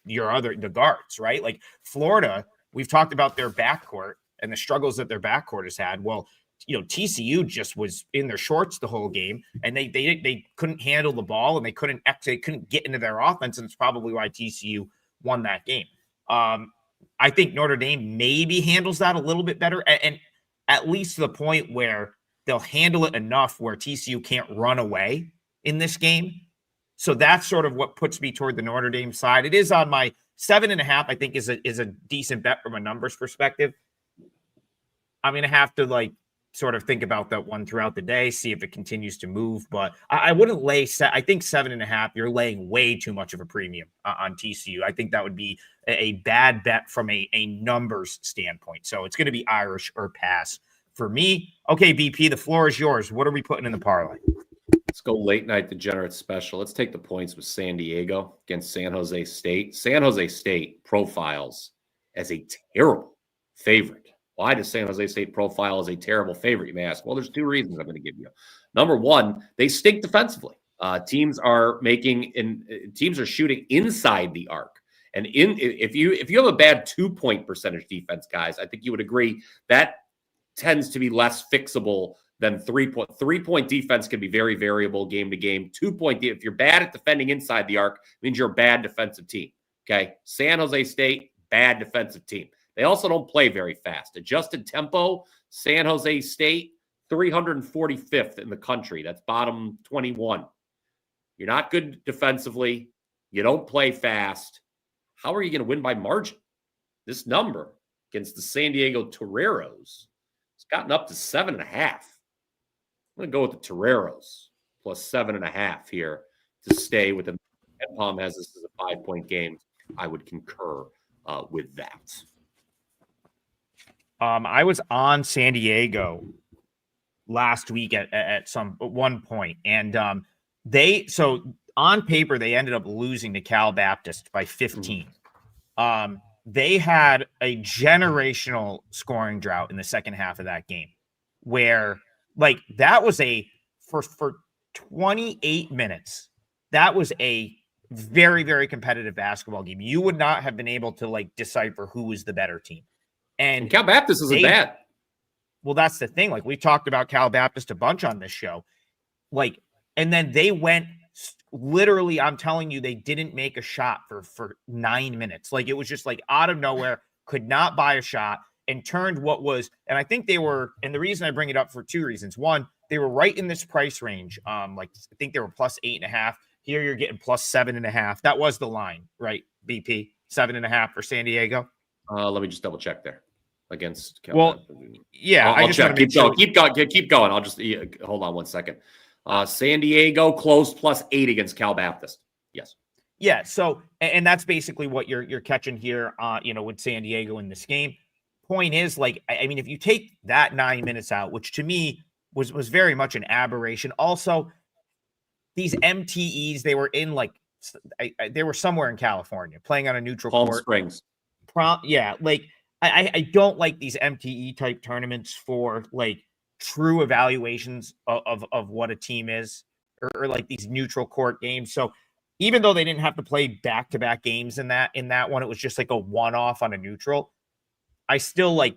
the guards, right? Like Florida, we've talked about their backcourt and the struggles that their backcourt has had. Well, TCU just was in their shorts the whole game, and they couldn't handle the ball, and they couldn't get into their offense, and it's probably why TCU won that game. I think Notre Dame maybe handles that a little bit better, and at least to the point where they'll handle it enough where TCU can't run away in this game. So that's sort of what puts me toward the Notre Dame side. It is on my 7.5, I think is a decent bet from a numbers perspective. I'm going to have to sort of think about that one throughout the day, see if it continues to move. But I wouldn't I think 7.5, you're laying way too much of a premium on TCU. I think that would be a bad bet from a numbers standpoint. So it's going to be Irish or pass for me. Okay, BP, the floor is yours. What are we putting in the parlay? Let's go late night degenerate special. Let's take the points with San Diego against San Jose State. San Jose State profiles as a terrible favorite. Why does San Jose State profile as a terrible favorite, you may ask? Well, there's two reasons I'm going to give you. Number one, they stink defensively. Teams are shooting inside the arc. And if you have a bad 2-point percentage defense, guys, I think you would agree that tends to be less fixable than 3-point. 3-point defense can be very variable game to game. 2-point, if you're bad at defending inside the arc, it means you're a bad defensive team. Okay, San Jose State, bad defensive team. They also don't play very fast. Adjusted tempo, San Jose State, 345th in the country. That's bottom 21. You're not good defensively. You don't play fast. How are you going to win by margin? This number against the San Diego Toreros has gotten up to 7.5. I'm going to go with the Toreros plus 7.5 here to stay within. Ed Palm has this as a 5-point game. I would concur with that. I was on San Diego last week at one point, and so on paper they ended up losing to Cal Baptist by 15. They had a generational scoring drought in the second half of that game, where that was for 28 minutes. That was a very, very competitive basketball game. You would not have been able to decipher who was the better team. And Cal Baptist isn't bad. Well, that's the thing. We've talked about Cal Baptist a bunch on this show. And then they went literally, I'm telling you, they didn't make a shot for 9 minutes. It was just out of nowhere, could not buy a shot, and turned what was, and I think they were, and the reason I bring it up for two reasons. One, they were right in this price range. I think they were plus 8.5. Here you're getting plus 7.5. That was the line, right? BP 7.5 for San Diego. Let me just double check there against Cal. Well, yeah, I'll check. Keep going. I'll just hold on one second. San Diego closed plus 8 against Cal Baptist. Yes. Yeah. So, and that's basically what you're catching here, with San Diego in this game. Point is, if you take that 9 minutes out, which to me was very much an aberration. Also, these MTEs, they were in they were somewhere in California playing on a neutral Palm court. Springs. I don't like these MTE type tournaments for true evaluations of what a team is, or these neutral court games. So even though they didn't have to play back-to-back games in that one, it was just a one-off on a neutral. I still it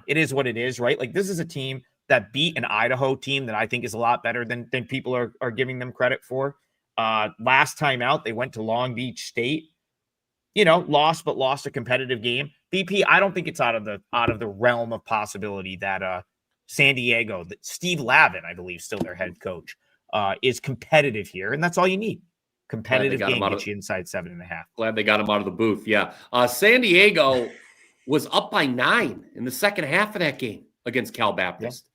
is what it is, right? This is a team that beat an Idaho team that I think is a lot better than people are giving them credit for. Last time out, they went to Long Beach State, lost a competitive game. BP, I don't think it's out of the realm of possibility that San Diego, that Steve Lavin, I believe, still their head coach, is competitive here, and that's all you need. Competitive game gets you inside 7.5. Glad they got him out of the booth. Yeah, San Diego was up by 9 in the second half of that game against Cal Baptist,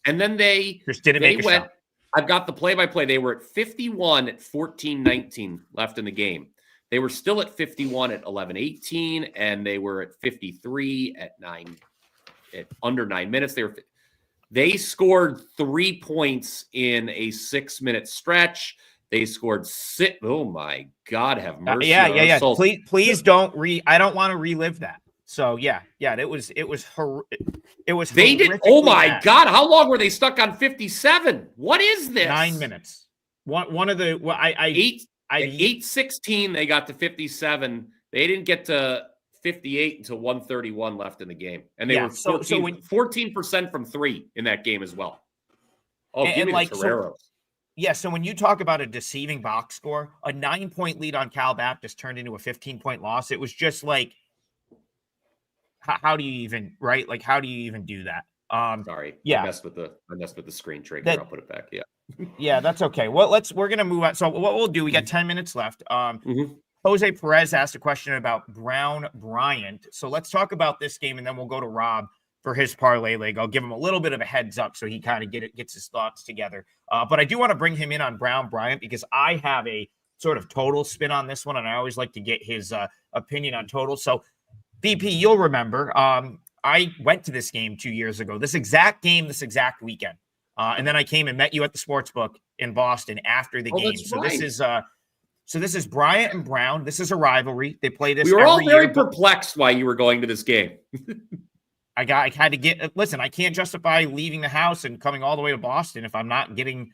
and then they just didn't make a shot. I've got the play-by-play. They were at 51 at 14-19 left in the game. They were still at 51 at 11-18, and they were at 53 at under 9 minutes. They scored 3 points in a 6-minute stretch. They scored 6. Oh my God, have mercy! Yeah. Please don't I don't want to relive that. So yeah. It was. They did. Oh my God! How long were they stuck on 57? What is this? 9 minutes. one of the At 8:16 they got to 57. They didn't get to 58 until 131 left in the game, and they were 14% from three in that game as well. Oh, give me the Toreros. So when you talk about a deceiving box score, a 9-point lead on Cal Baptist turned into a 15-point loss. It was just like, how do you even, right? Like, how do you even do that? Sorry. Yeah. I messed with the screen trigger. I'll put it back. Yeah. Yeah, that's okay. Well, we're going to move on. So what we'll do, we got 10 minutes left. Jose Perez asked a question about Brown Bryant. So let's talk about this game, and then we'll go to Rob for his parlay leg. I'll give him a little bit of a heads up so he kind of gets his thoughts together. But I do want to bring him in on Brown Bryant because I have a sort of total spin on this one, and I always like to get his opinion on total. So, BP, you'll remember, I went to this game 2 years ago, this exact game, this exact weekend. And then I came and met you at the Sportsbook in Boston after the game. So right. This is Bryant and Brown. This is a rivalry. They play this. We were all very perplexed why you were going to this game. I had to listen, I can't justify leaving the house and coming all the way to Boston if I'm not getting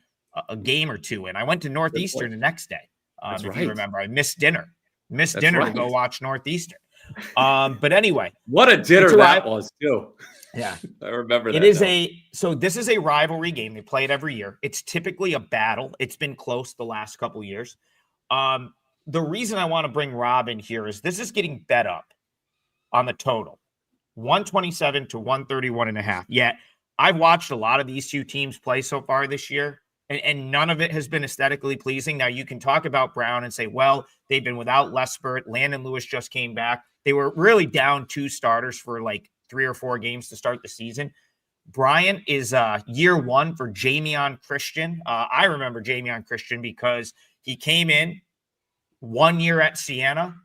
a game or two in. I went to Northeastern the next day. If you remember, I missed dinner to go watch Northeastern. But anyway, what a dinner that was too. Yeah, I remember that. So this is a rivalry game. They play it every year. It's typically a battle. It's been close the last couple of years. The reason I want to bring Rob in here is this is getting bet up on the total, 127 to 131.5. Yet I've watched a lot of these two teams play so far this year, and none of it has been aesthetically pleasing. Now you can talk about Brown and say, well, they've been without Lespert. Landon Lewis just came back. They were really down two starters for like 3 or 4 games to start the season. Bryant is year one for Jamion Christian. I remember Jamion Christian because he came in 1 year at Siena,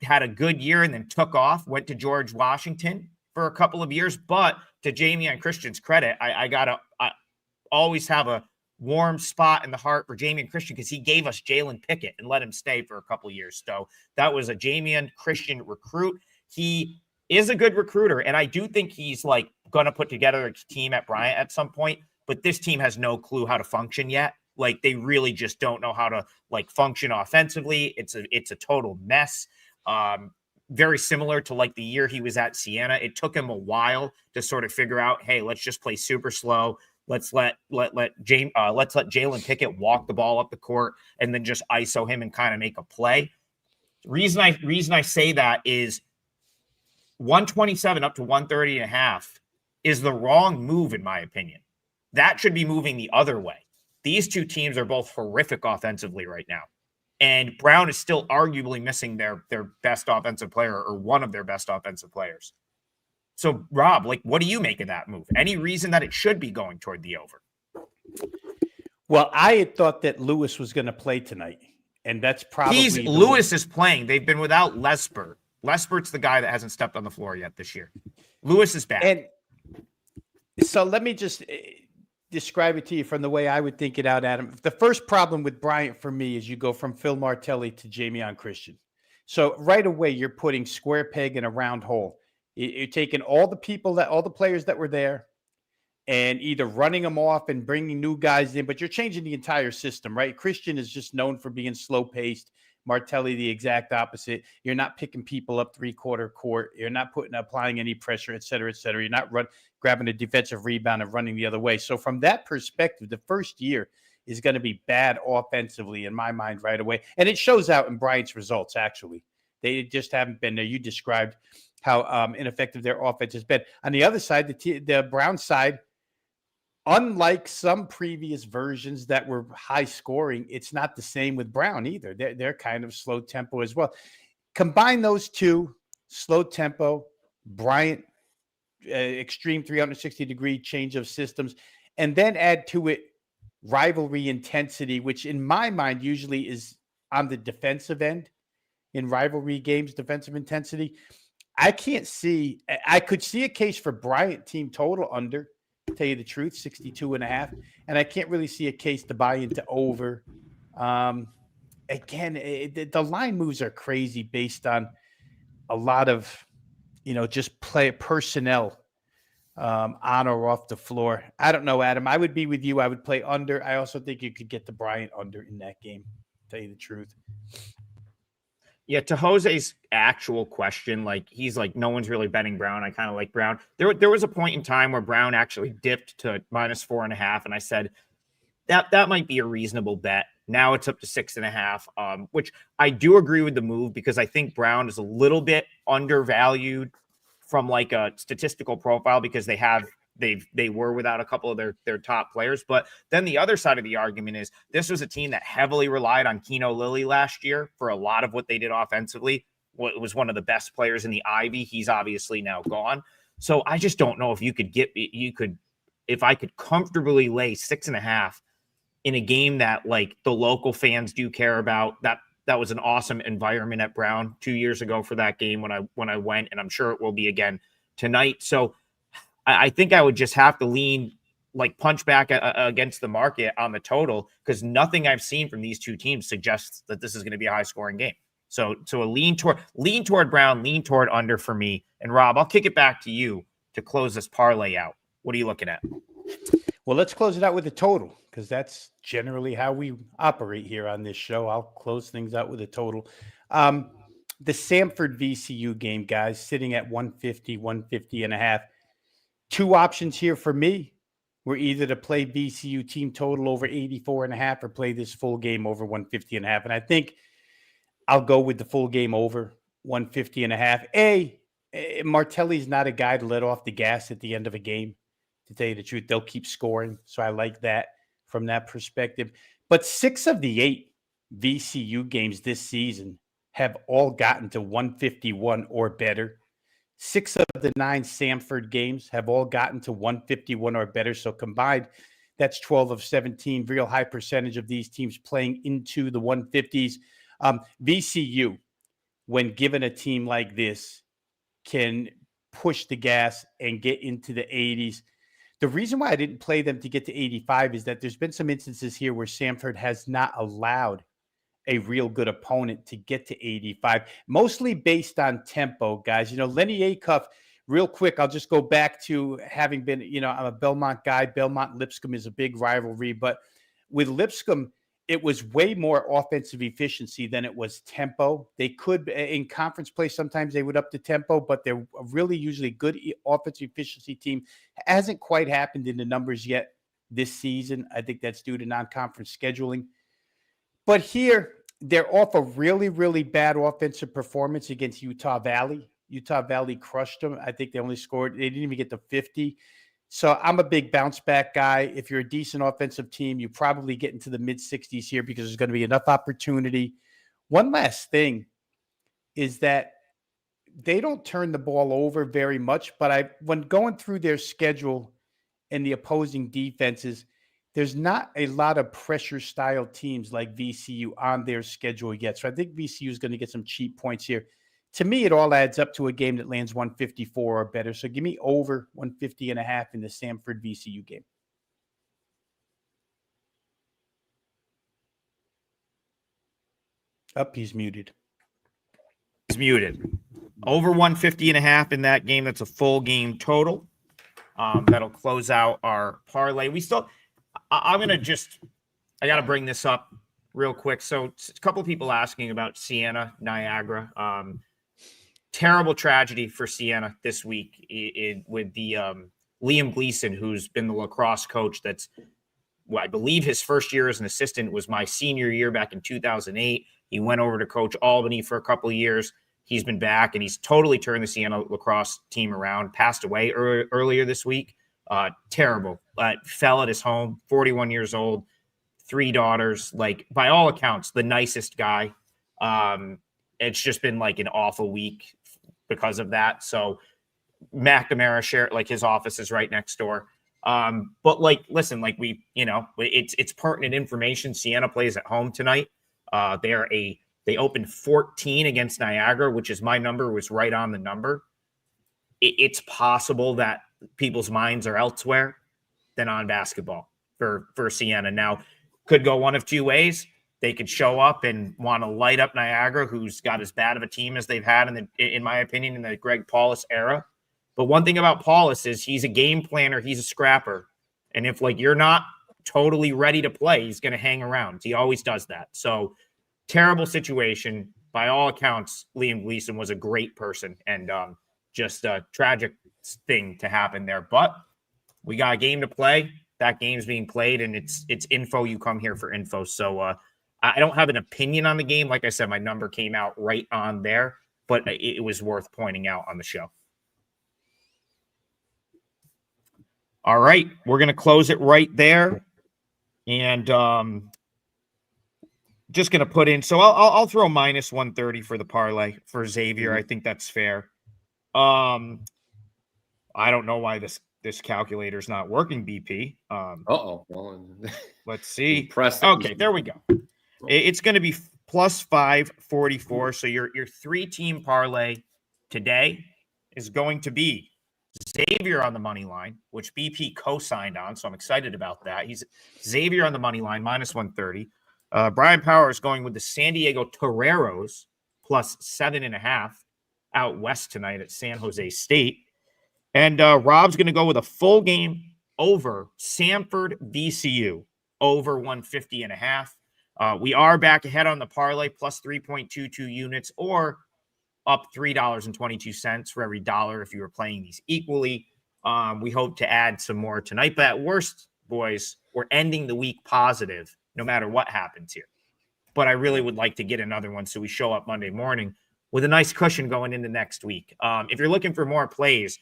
had a good year, and then took off, went to George Washington for a couple of years. But to Jamion Christian's credit, I always have a warm spot in the heart for Jamion Christian because he gave us Jalen Pickett and let him stay for a couple of years. So that was a Jamion Christian recruit. He is a good recruiter, and I do think he's like going to put together a team at Bryant at some point, but this team has no clue how to function yet. Like they really just don't know how to like function offensively. It's a total mess. Very similar to like the year he was at Siena. It took him a while to sort of figure out, hey, let's just play super slow. Let's let Jalen Pickett walk the ball up the court and then just ISO him and kind of make a play. Reason I say that is 127 up to 130.5 is the wrong move, in my opinion. That should be moving the other way. These two teams are both horrific offensively right now. And Brown is still arguably missing their best offensive player or one of their best offensive players. So, Rob, like, what do you make of that move? Any reason that it should be going toward the over? Well, I had thought that Lewis was going to play tonight, and that's probably Lewis is playing. They've been without Lespert. Lespert's the guy that hasn't stepped on the floor yet this year. Lewis is back. And so let me just describe it to you from the way I would think it out, Adam. The first problem with Bryant for me is you go from Phil Martelli to Jamion Christian. So right away, you're putting square peg in a round hole. You're taking all the players that were there and either running them off and bringing new guys in, but you're changing the entire system, right? Christian is just known for being slow paced. Martelli, the exact opposite. You're not picking people up 3/4 court. You're not applying any pressure, et cetera, et cetera. You're not grabbing a defensive rebound and running the other way. So from that perspective, the first year is going to be bad offensively in my mind right away. And it shows out in Bryant's results, actually. They just haven't been there. You described how ineffective their offense has been. On the other side, the Brown side, unlike some previous versions that were high scoring, it's not the same with Brown either. They're kind of slow tempo as well. Combine those two, slow tempo, Bryant, extreme 360-degree change of systems, and then add to it rivalry intensity, which in my mind usually is on the defensive end in rivalry games, defensive intensity. I could see a case for Bryant team total under, to tell you the truth, 62.5. And I can't really see a case to buy into over. Again, the line moves are crazy based on a lot of, just play personnel on or off the floor. I don't know, Adam. I would be with you. I would play under. I also think you could get the Bryant under in that game, to tell you the truth. Yeah, to Jose's actual question, like he's like, no one's really betting Brown. I kind of like Brown. There was a point in time where Brown actually dipped to -4.5, and I said that might be a reasonable bet. Now it's up to 6.5, which I do agree with the move because I think Brown is a little bit undervalued from like a statistical profile because they were without a couple of their top players. But then the other side of the argument is this was a team that heavily relied on Keno Lilly last year for a lot of what they did offensively. It was one of the best players in the Ivy. He's obviously now gone. So I just don't know if if I could comfortably lay 6.5 in a game that like the local fans do care about. That was an awesome environment at Brown 2 years ago for that game when I went, and I'm sure it will be again tonight. So I think I would just have to lean, like punch back against the market on the total because nothing I've seen from these two teams suggests that this is going to be a high scoring game. So a lean toward Brown, lean toward under for me. And Rob, I'll kick it back to you to close this parlay out. What are you looking at? Well, let's close it out with a total because that's generally how we operate here on this show. I'll close things out with a total. The Samford VCU game, guys, sitting at 150 and a half. Two options here for me were either to play VCU team total over 84.5 or play this full game over 150.5. And I think I'll go with the full game over 150.5. Martelli's not a guy to let off the gas at the end of a game. To tell you the truth, they'll keep scoring. So I like that from that perspective. But 6 of the 8 VCU games this season have all gotten to 151 or better. 6 of the 9 Samford games have all gotten to 151 or better. So combined, that's 12 of 17, real high percentage of these teams playing into the 150s. VCU, when given a team like this, can push the gas and get into the 80s. The reason why I didn't play them to get to 85 is that there's been some instances here where Samford has not allowed a real good opponent to get to 85, mostly based on tempo, guys. You know, Lenny Acuff, real quick, I'll just go back to having been, I'm a Belmont guy. Belmont-Lipscomb is a big rivalry, but with Lipscomb, it was way more offensive efficiency than it was tempo. They could, in conference play, sometimes they would up the tempo, but they're a really usually good offensive efficiency team. Hasn't quite happened in the numbers yet this season. I think that's due to non-conference scheduling. But here, they're off a really, really bad offensive performance against Utah Valley. Utah Valley crushed them. I think they didn't even get to 50. So I'm a big bounce back guy. If you're a decent offensive team, you probably get into the mid-60s here because there's going to be enough opportunity. One last thing is that they don't turn the ball over very much, but when going through their schedule and the opposing defenses, there's not a lot of pressure style teams like VCU on their schedule yet. So I think VCU is going to get some cheap points here. To me, it all adds up to a game that lands 154 or better. So give me over 150.5 in the Samford VCU game. He's muted. He's muted. Over 150.5 in that game. That's a full game total. That'll close out our parlay. I got to bring this up real quick. So a couple of people asking about Siena, Niagara. Terrible tragedy for Siena this week with the Liam Gleason, who's been the lacrosse coach. I believe his first year as an assistant was my senior year back in 2008. He went over to coach Albany for a couple of years. He's been back, and he's totally turned the Siena lacrosse team around. Passed away earlier this week. Terrible. Fell at his home, 41 years old, 3 daughters. Like, by all accounts, the nicest guy. It's just been like an awful week because of that. So McNamara shared, like, his office is right next door. But like, listen, like it's pertinent information. Siena plays at home tonight. They opened 14 against Niagara, which is my number, was right on the number. It's possible that people's minds are elsewhere than on basketball for Siena. Now, could go one of two ways. They could show up and want to light up Niagara, who's got as bad of a team as they've had in my opinion, in the Greg Paulus era. But one thing about Paulus is he's a game planner. He's a scrapper. And if like you're not totally ready to play, he's going to hang around. He always does that. So terrible situation. By all accounts, Liam Gleason was a great person and just a tragic thing to happen there. But we got a game to play. That game's being played, and it's info. You come here for info. So I don't have an opinion on the game. Like I said, my number came out right on there, but it was worth pointing out on the show. All right, we're going to close it right there. And just going to put in, so I'll throw minus 130 for the parlay for Xavier. I think that's fair. I don't know why this calculator's not working, BP. Well, let's see. Impressive. Okay, there we go. It's going to be plus 544. So your 3-team parlay today is going to be Xavier on the money line, which BP co-signed on. So I'm excited about that. He's Xavier on the money line, minus 130. Brian Power is going with the San Diego Toreros plus 7.5 out west tonight at San Jose State. And Rob's going to go with a full game over Samford VCU over 150.5. We are back ahead on the parlay plus 3.22 units or up $3.22 for every dollar if you were playing these equally. We hope to add some more tonight. But at worst, boys, we're ending the week positive no matter what happens here. But I really would like to get another one so we show up Monday morning with a nice cushion going into next week. If you're looking for more plays,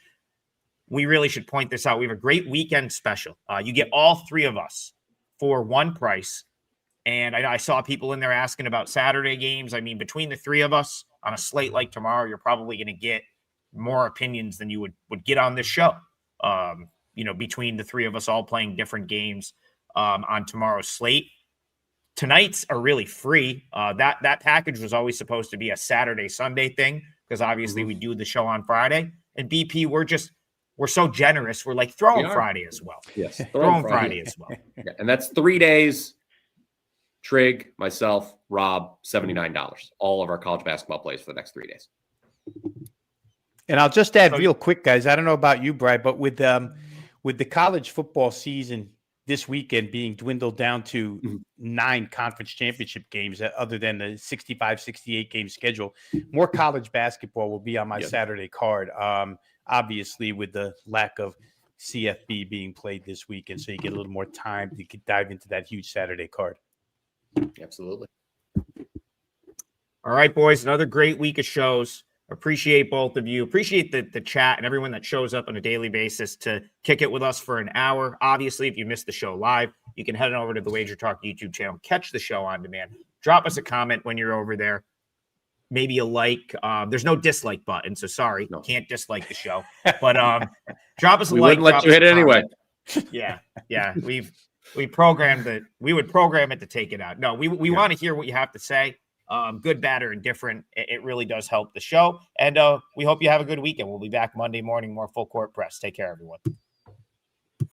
we really should point this out. We have a great weekend special. You get all three of us for one price. And I saw people in there asking about Saturday games. I mean, between the three of us on a slate like tomorrow, you're probably going to get more opinions than you would get on this show. Between the three of us all playing different games on tomorrow's slate. Tonight's are really free. That package was always supposed to be a Saturday, Sunday thing because obviously we do the show on Friday. And BP, we're so generous. We're like throwing Friday as well. Yes, throwing Friday as well. Yeah, and that's 3 days. Trig, myself, Rob, $79. All of our college basketball plays for the next 3 days. And I'll just add real quick, guys. I don't know about you, Brian, but with the college football season this weekend being dwindled down to 9 conference championship games, other than the 65, 68 game schedule, more college basketball will be on my Saturday card. Obviously, with the lack of CFB being played this weekend, so you get a little more time to dive into that huge Saturday card. Absolutely. All right, boys, another great week of shows. Appreciate both of you. Appreciate the chat and everyone that shows up on a daily basis to kick it with us for an hour. Obviously, if you missed the show live, you can head on over to the WagerTalk YouTube channel, catch the show on demand. Drop us a comment when you're over there. Maybe a like. There's no dislike button, so sorry, can't dislike the show. But drop us a like. We wouldn't let you hit it anyway. Yeah. We programmed it. We would program it to take it out. No, we want to hear what you have to say. Good, bad, or indifferent. It really does help the show. And we hope you have a good weekend. We'll be back Monday morning, more full court press. Take care, everyone.